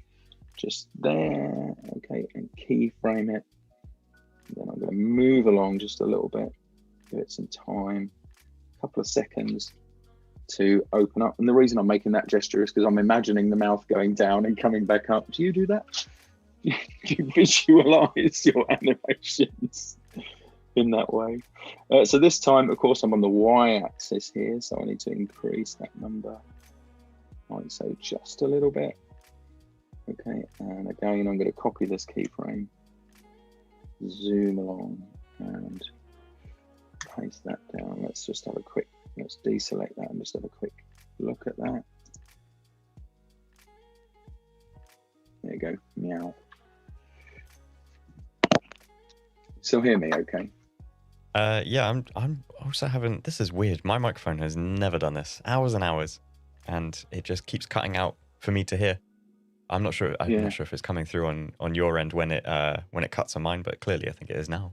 just there, okay, and keyframe it. And then I'm going to move along just a little bit, give it some time, a couple of seconds to open up. And the reason I'm making that gesture is because I'm imagining the mouth going down and coming back up. Do you do that? Do you visualize your animations in that way? So this time, of course, I'm on the y-axis here, so I need to increase that number, I'd say just a little bit. Okay, and again, I'm going to copy this keyframe, zoom along, and paste that down. Let's just have a quick, let's deselect that and just have a quick look at that. There you go, meow. Still hear me okay? Yeah, I'm also having, this is weird. My microphone has never done this. Hours and hours. And it just keeps cutting out for me to hear. I'm not sure not sure if it's coming through on your end when it cuts on mine, but clearly I think it is now.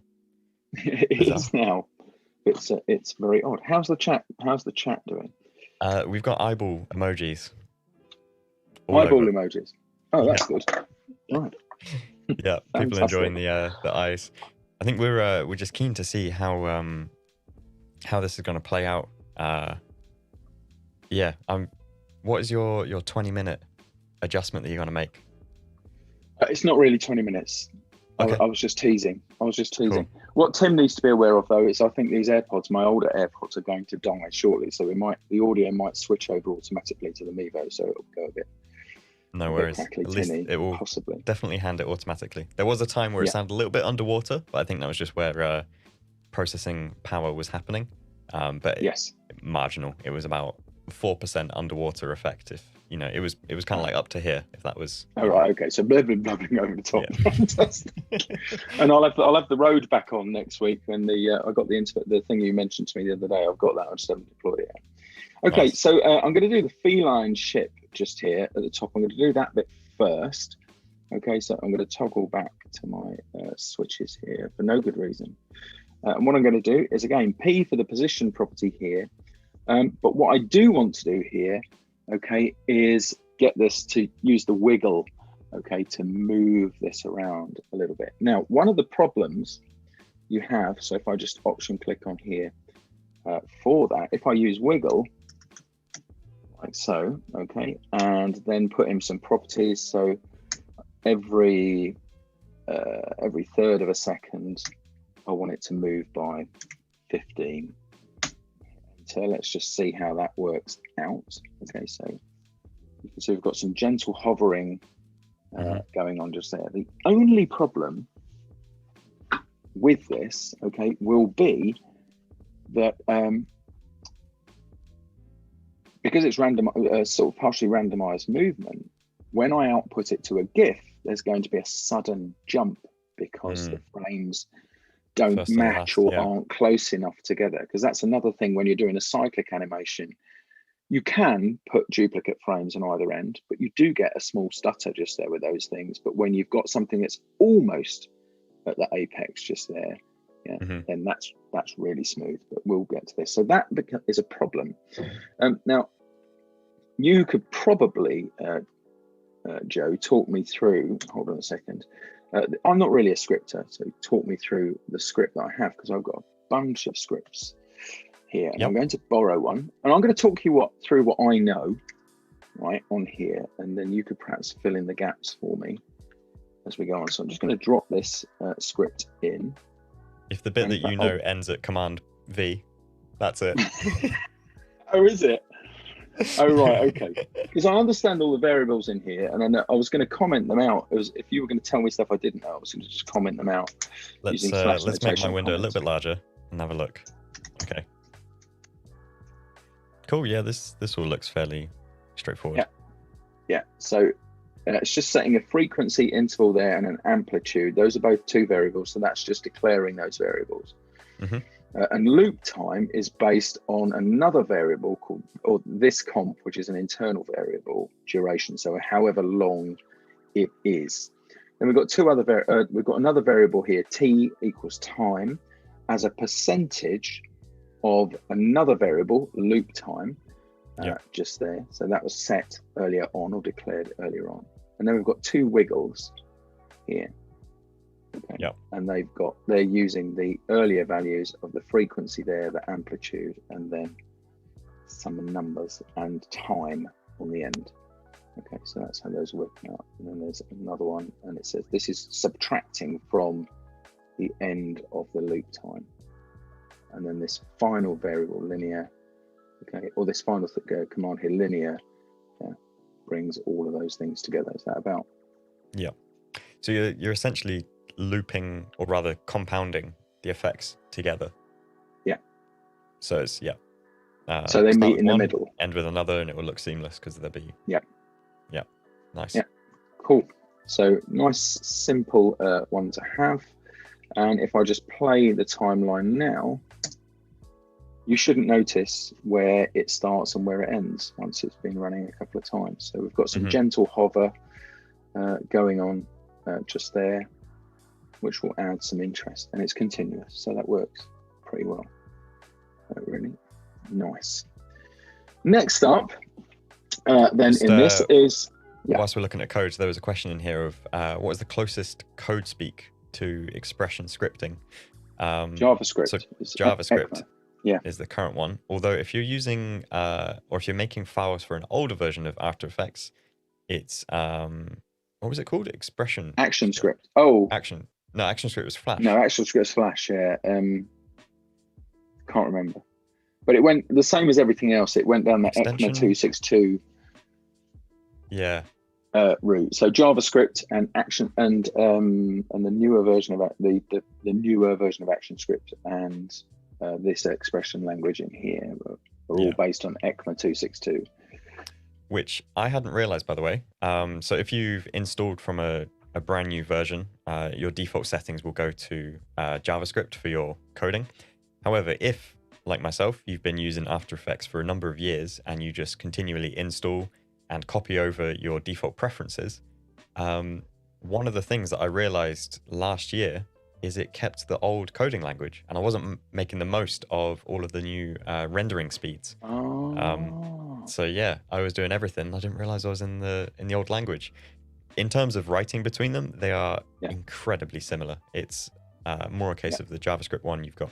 It is now. It's very odd. How's the chat doing? We've got eyeball emojis. Eyeball emojis. Oh, that's good. Right. Yeah, people enjoying the eyes. I think we're just keen to see how this is going to play out. Yeah. What is your 20-minute adjustment that you're going to make? It's not really 20 minutes. Okay. I was just teasing. Cool. What Tim needs to be aware of, though, is I think these AirPods, my older AirPods, are going to die shortly, so the audio might switch over automatically to the Mevo, so it'll go a bit. No worries. At least it will possibly definitely hand it automatically. There was a time where it sounded a little bit underwater, but I think that was just where processing power was happening. But marginal. It was about 4% underwater effect. If you know, it was kind of like up to here. If that was. Oh right, okay. So blubbering over the top. Yeah. Fantastic. And I'll have the Rode back on next week, and I got the thing you mentioned to me the other day. I've got that. I just haven't deployed it yet. Okay, Nice. so I'm going to do the feline ship just here at the top. I'm going to do that bit first. Okay, so I'm going to toggle back to my switches here for no good reason. And what I'm going to do is, again, P for the position property here. But what I do want to do here, okay, is get this to use the wiggle, okay, to move this around a little bit. Now, one of the problems you have, so if I just option click on here for that, if I use wiggle, like so, okay, and then put in some properties, so every third of a second, I want it to move by 15. So let's just see how that works out. Okay, so you can see we've got some gentle hovering going on just there. The only problem with this, okay, will be that because it's random, sort of partially randomized movement, when I output it to a GIF, there's going to be a sudden jump because the frames don't First and match last, or yeah. aren't close enough together. Because that's another thing when you're doing a cyclic animation, you can put duplicate frames on either end, but you do get a small stutter just there with those things. But when you've got something that's almost at the apex just there, yeah, then that's really smooth. But we'll get to this. So that is a problem. Now, you could probably, Joe, talk me through. Hold on a second. I'm not really a scripter, so talk me through the script that I have, because I've got a bunch of scripts here, and I'm going to borrow one, and I'm going to talk you through what I know, right, on here, and then you could perhaps fill in the gaps for me as we go on. So I'm just going to drop this script in. If the bit that you know ends at Command V, that's it. Oh, is it? Oh, right, okay. Because I understand all the variables in here, and I was going to comment them out. If you were going to tell me stuff I didn't know, I was going to just comment them out. Let's using make my window a little bit larger and have a look. Okay. Cool. Yeah, this all looks fairly straightforward. Yeah. So it's just setting a frequency interval there and an amplitude. Those are both two variables, so that's just declaring those variables. And loop time is based on another variable called, or this comp, which is an internal variable, duration. So however long it is. Then we've got we've got another variable here, t equals time, as a percentage of another variable, loop time, just there. So that was set earlier on, or declared earlier on. And then we've got two wiggles here. Okay. And they're using the earlier values of the frequency there, the amplitude, and then some numbers and time on the end. Okay, so that's how those work out. And then there's another one, and it says this is subtracting from the end of the loop time. And then this final variable, linear, okay, or this final command here, linear, brings all of those things together. Is that about? Yeah. So you're essentially looping, or rather compounding, the effects together. Yeah. So it's so they meet in the middle. End with another, and it will look seamless because they'll be. Yeah. Nice. Yeah. Cool. So nice, simple one to have. And if I just play the timeline now, you shouldn't notice where it starts and where it ends once it's been running a couple of times. So we've got some gentle hover going on just there, which will add some interest, and it's continuous. So that works pretty well. Really nice. Next up, then in this is... Whilst we're looking at codes, there was a question in here of what is the closest code speak to expression scripting? JavaScript. So JavaScript is the current one. Although if you're using, or if you're making files for an older version of After Effects, it's, what was it called? ActionScript. Oh. No, ActionScript was Flash. No, ActionScript was Flash, yeah. Can't remember. But it went the same as everything else. It went down the ECMA 262 route. So JavaScript and the newer version of the newer version of ActionScript and this expression language in here are all based on ECMA 262. Which I hadn't realized, by the way. So if you've installed from a brand new version, your default settings will go to JavaScript for your coding. However, if like myself, you've been using After Effects for a number of years and you just continually install and copy over your default preferences, one of the things that I realized last year is it kept the old coding language, and I wasn't making the most of all of the new rendering speeds. So yeah, I was doing everything. I didn't realize I was in the old language. In terms of writing between them, they are incredibly similar. It's more a case of the JavaScript one. You've got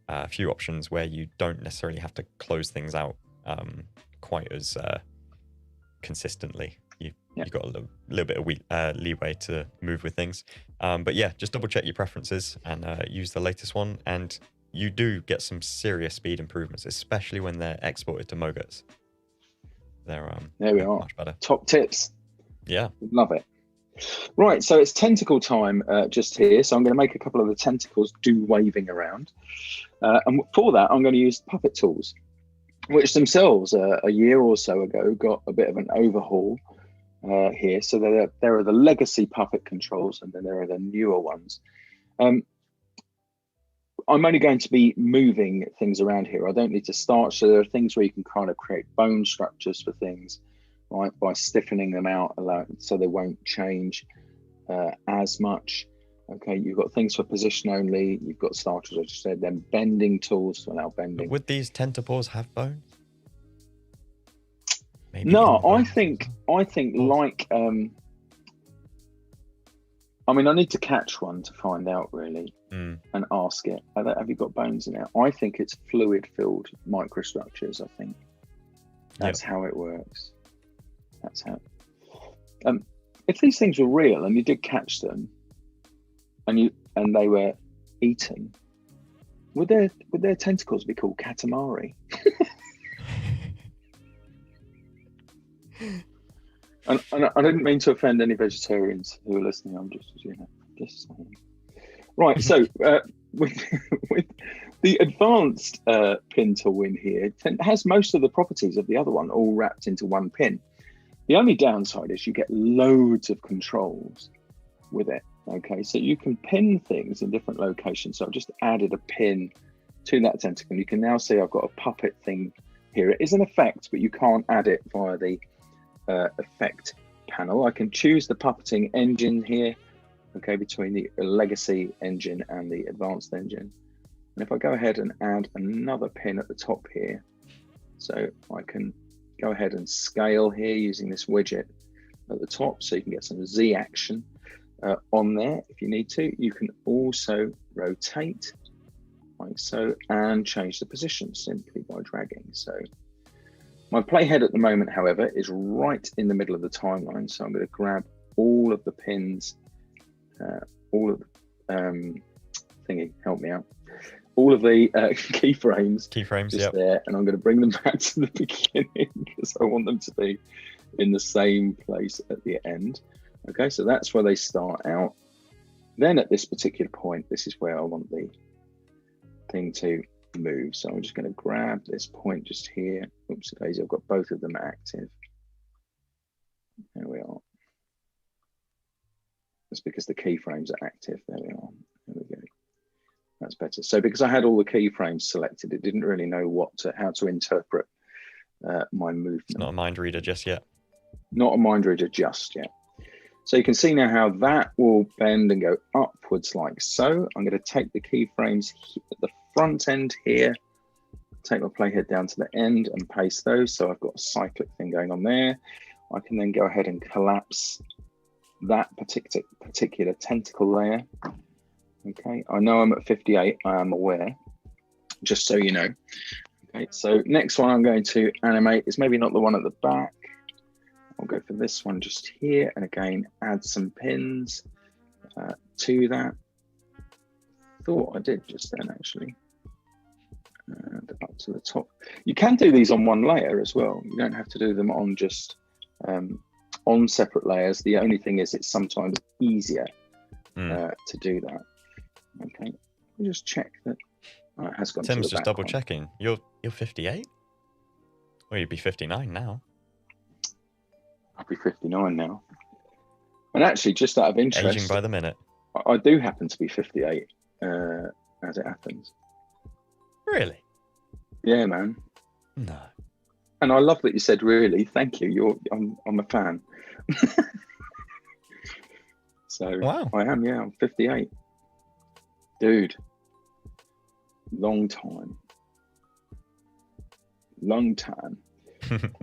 a few options where you don't necessarily have to close things out quite as consistently. You've got a little bit of leeway to move with things. But yeah, just double check your preferences and use the latest one. And you do get some serious speed improvements, especially when they're exported to mockups. They're there we are. Much better. Top tips. Yeah. Love it. Right, so it's tentacle time just here. So I'm going to make a couple of the tentacles do waving around. And for that, I'm going to use Puppet tools, which themselves a year or so ago got a bit of an overhaul here. So there are the legacy Puppet controls, and then there are the newer ones. I'm only going to be moving things around here. I don't need to start. So there are things where you can kind of create bone structures for things, right, by stiffening them out so they won't change as much. Okay, you've got things for position only. You've got starters, as I just said, then bending tools to allow bending. But would these tentacles have bones? Maybe no, I think like I mean, I need to catch one to find out really, and ask it. Have you got bones in it? I think it's fluid-filled microstructures. I think that's how it works. That's how. If these things were real and you did catch them, and they were eating, would their tentacles be called katamari? And I didn't mean to offend any vegetarians who are listening. I'm just saying. Right. So with the advanced pin tool in here, it has most of the properties of the other one all wrapped into one pin. The only downside is you get loads of controls with it. Okay, so you can pin things in different locations. So I've just added a pin to that tentacle. You can now see I've got a puppet thing here. It is an effect, but you can't add it via the effect panel. I can choose the puppeting engine here, okay, between the legacy engine and the advanced engine. And if I go ahead and add another pin at the top here, so I can go ahead and scale here using this widget at the top, so you can get some Z action on there if you need to. You can also rotate like so and change the position simply by dragging. So my playhead at the moment, however, is right in the middle of the timeline. So I'm going to grab all of the pins, all of the thingy, help me out, all of the keyframes just there, and I'm going to bring them back to the beginning because I want them to be in the same place at the end. Okay, so that's where they start out. Then at this particular point, this is where I want the thing to move. So I'm just going to grab this point just here. Oops, daisy, I've got both of them active. There we are. That's because the keyframes are active. There we are. There we go. That's better. So because I had all the keyframes selected, it didn't really know how to interpret my movement. It's not a mind reader just yet. Not a mind reader just yet. So you can see now how that will bend and go upwards like so. I'm going to take the keyframes at the front end here, take my playhead down to the end and paste those. So I've got a cyclic thing going on there. I can then go ahead and collapse that particular tentacle layer. Okay, I know I'm at 58, I am aware, just so you know. Okay, so next one I'm going to animate is maybe not the one at the back. I'll go for this one just here, and again, add some pins to that. Thought I did just then, actually. And up to the top. You can do these on one layer as well. You don't have to do them on just on separate layers. The only thing is it's sometimes easier to do that. Okay, let me just check that. Oh, it has gone. Tim's to the just back double one. checking. You're 58? Well, you'd be 59 now. I'll be 59 now. And actually, just out of interest, Aging by the minute. I do happen to be 58, as it happens. Really? Yeah, man. No. And I love that you said really. Thank you. I'm a fan. So Wow. I am. Yeah, I'm 58. Dude, long time on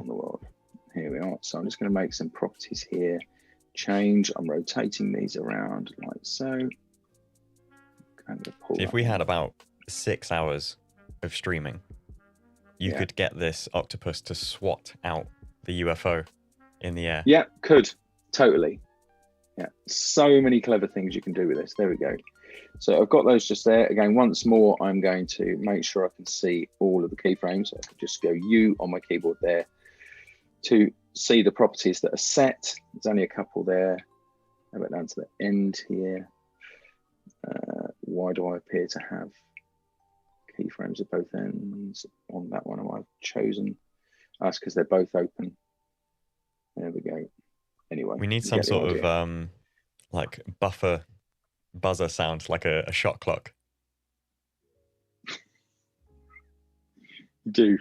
the world. Here we are. So I'm just going to make some properties here. Change. I'm rotating these around like so. See, if we had about 6 hours of streaming, you could get this octopus to swat out the UFO in the air. Yeah, could. Totally. Yeah, so many clever things you can do with this. There we go. So I've got those just there. Again, once more, I'm going to make sure I can see all of the keyframes. So I can just go U on my keyboard there to see the properties that are set. There's only a couple there. How about down to the end here? Why do I appear to have keyframes at both ends on that one? Am I chosen? That's because they're both open. There we go. Anyway, we need some sort of like buzzer sound, like a shot clock. Do.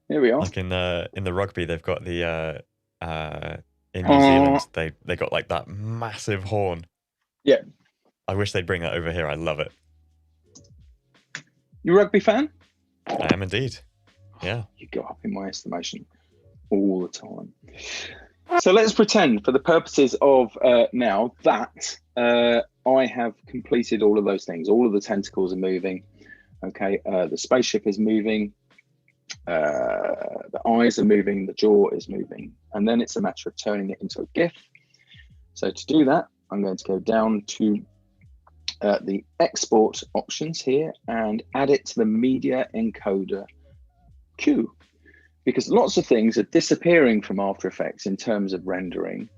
There we are. Like in the rugby, they've got the in New Zealand they got like that massive horn. Yeah. I wish they'd bring that over here. I love it. You a rugby fan? I am indeed. Yeah. You go up in my estimation all the time. So let's pretend, for the purposes of now, that I have completed all of those things. All of the tentacles are moving. Okay, the spaceship is moving. The eyes are moving. The jaw is moving. And then it's a matter of turning it into a GIF. So to do that, I'm going to go down to the export options here and add it to the media encoder queue. Because lots of things are disappearing from After Effects in terms of rendering.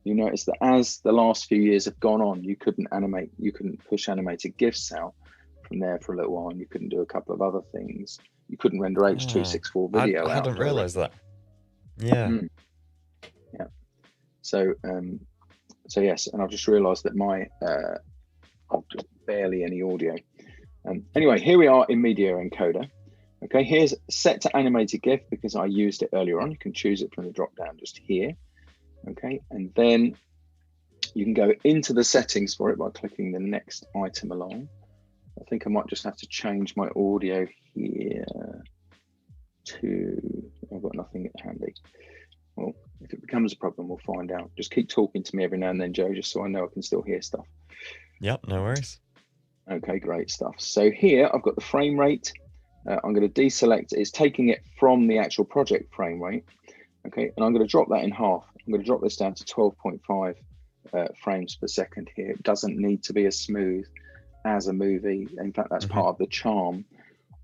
You notice that as the last few years have gone on, you couldn't push animated GIFs out from there for a little while, and you couldn't do a couple of other things. You couldn't render H.264 video I out. hadn't realised that. Yeah. Yeah. So yes, and I've just realised that I've just barely any audio. Anyway, here we are in Media Encoder. Okay, here's set to animated GIF because I used it earlier on. You can choose it from the drop down just here. Okay, and then you can go into the settings for it by clicking the next item along. I think I might just have to change my audio here to, I've got nothing handy. Well, if it becomes a problem, we'll find out. Just keep talking to me every now and then, Joe, just so I know I can still hear stuff. Yep, no worries. Okay, great stuff. So here I've got the frame rate. I'm going to deselect, it's taking it from the actual project frame rate. Okay, and I'm going to drop that in half. I'm going to drop this down to 12.5 frames per second here. It doesn't need to be as smooth as a movie. In fact, that's part of the charm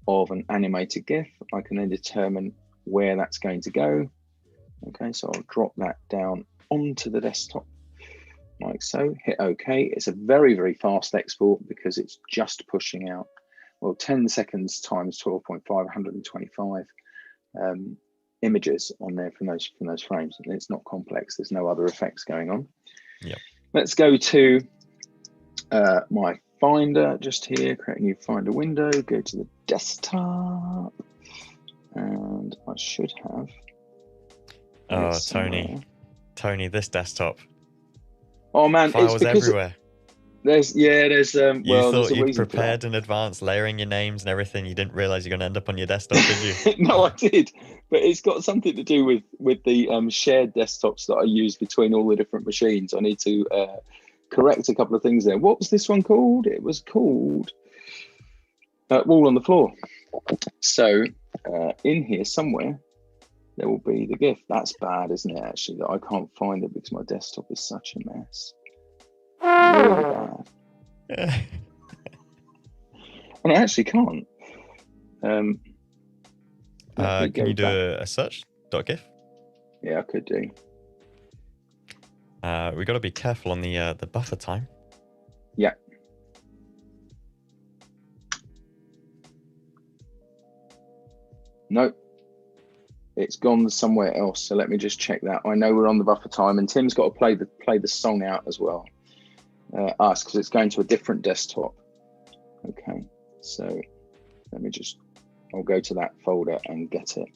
of an animated GIF. I can then determine where that's going to go. Okay, so I'll drop that down onto the desktop like so, hit OK. It's a very, very fast export because it's just pushing out, well, 10 seconds times 12.5, 125 images on there from those frames. And it's not complex. There's no other effects going on. Yep. Let's go to my Finder just here, create a new Finder window, go to the desktop, and I should have. Oh, Tony, this desktop. Oh man, files it's because everywhere. There's you well, thought you prepared in advance, layering your names and everything. You didn't realize you're going to end up on your desktop, did you? No, I did, but it's got something to do with the shared desktops that I use between all the different machines. I need to correct a couple of things there. What was this one called? It was called Wall on the Floor. So in here somewhere there will be the GIF. That's bad, isn't it? Actually, that I can't find it because my desktop is such a mess. Really bad. And I actually can't. Can you do a search.gif? Yeah, I could do. We got to be careful on the buffer time. Yeah. Nope. It's gone somewhere else. So let me just check that. I know we're on the buffer time, and Tim's got to play the song out as well. Because it's going to a different desktop. Okay. So let me just I'll go to that folder and get it.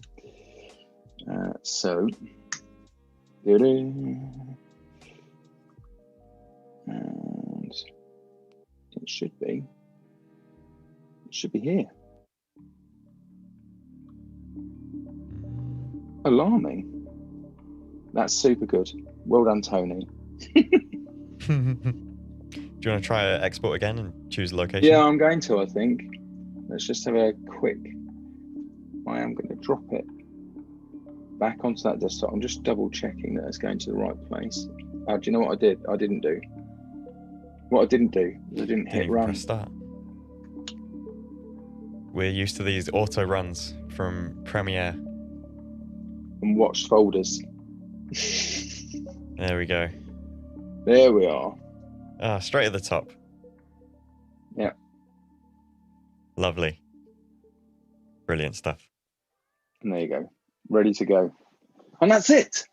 So, and it should be here. Alarming. That's super good. Well done, Tony. Do you want to try export again and choose location? Yeah, I'm going to, I think. Let's just have a quick... I am going to drop it back onto that desktop. I'm just double checking that it's going to the right place. Do you know what I did? I didn't do. What I didn't do is I didn't hit even run. press start. We're used to these auto runs from Premiere. And watch folders. There we go. There we are. Ah, straight at the top. Yeah. Lovely. Brilliant stuff. And there you go. Ready to go. And that's it.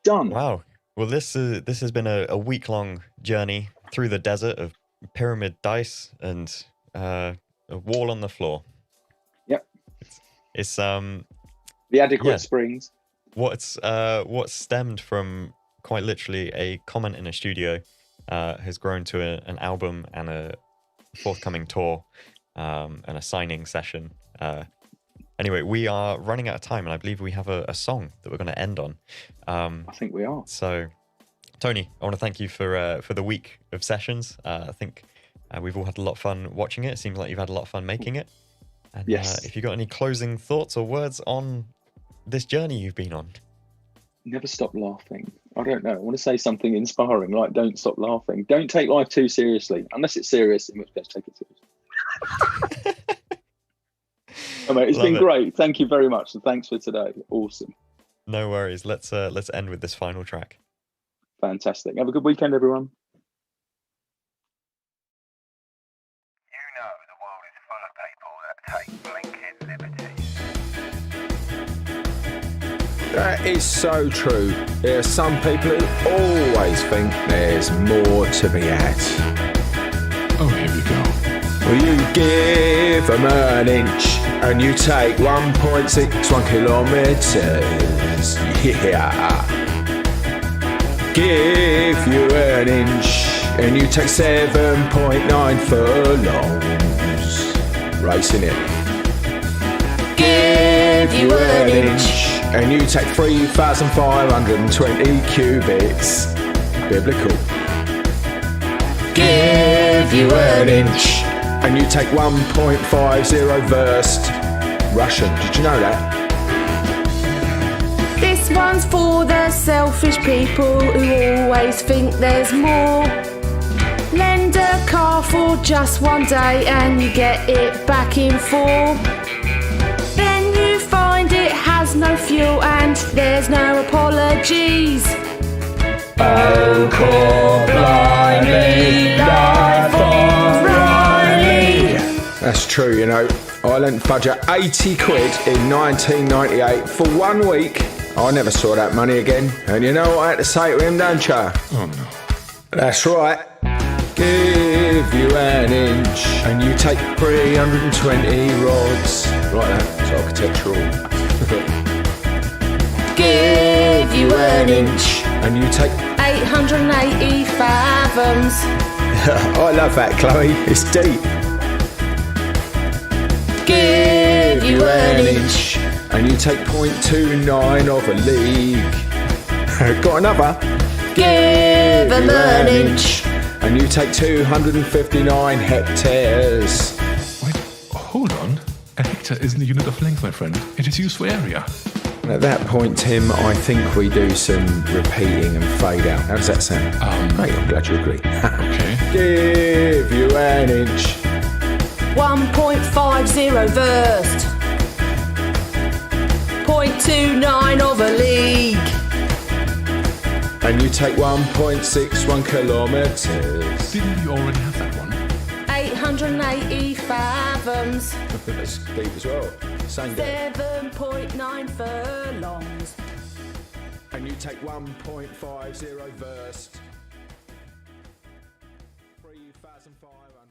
Done. Wow. Well, this has been a week-long journey through the desert of pyramid dice and a wall on the floor. Yep. It's the adequate springs. What stemmed from quite literally a comment in a studio has grown to an album and a forthcoming tour and a signing session. Anyway, we are running out of time, and I believe we have a song that we're going to end on. I think we are. So, Tony, I want to thank you for the week of sessions. I think we've all had a lot of fun watching it. It seems like you've had a lot of fun making it. And, yes. If you've got any closing thoughts or words on this journey you've been on. Never stop laughing. I don't know. I want to say something inspiring, like don't stop laughing. Don't take life too seriously, unless it's serious, in which case take it seriously. Oh, mate, it's been great. Thank you very much, and thanks for today. Awesome. No worries. Let's end with this final track. Fantastic. Have a good weekend, everyone. You know the world is full of people that take blinking liberties. That is so true. There are some people who always think there's more to be had. Oh, here we go. Well, you give them an inch and you take 1.61 kilometres. Yeah. Give you an inch and you take 7.9 furlongs. Racing it. Give you an inch and you take 3,520 cubits. Biblical. Give you an inch and you take 1.50 versed. Russian, did you know that? This one's for the selfish people who always think there's more. Lend a car for just one day and you get it back in 4. Then you find it has no fuel and there's no apologies. Oh, call blimey, life of Riley. That's true, you know. I lent Fudger 80 quid in 1998 for 1 week. I never saw that money again. And you know what I had to say to him, don't you? Oh no. That's right. Give you an inch and you take 320 rods. Right, that's architectural. Give you an inch and you take 880 fathoms. I love that, Chloe. It's deep. Give you an inch and you take 0.29 of a league. Got another? Give them an inch and you take 259 hectares. Wait, hold on. A hectare isn't a unit of length, my friend. It is used for area. And at that point, Tim, I think we do some repeating and fade out. How does that sound? Mate, I'm glad you agree. Okay. Give you an inch. 1.50 versed. 0.29 of a league. And you take 1.61 kilometres. Didn't we already have that one? 880 fathoms. That's deep as well. Same game. 7.9 furlongs. And you take 1.50 versed. 3,500.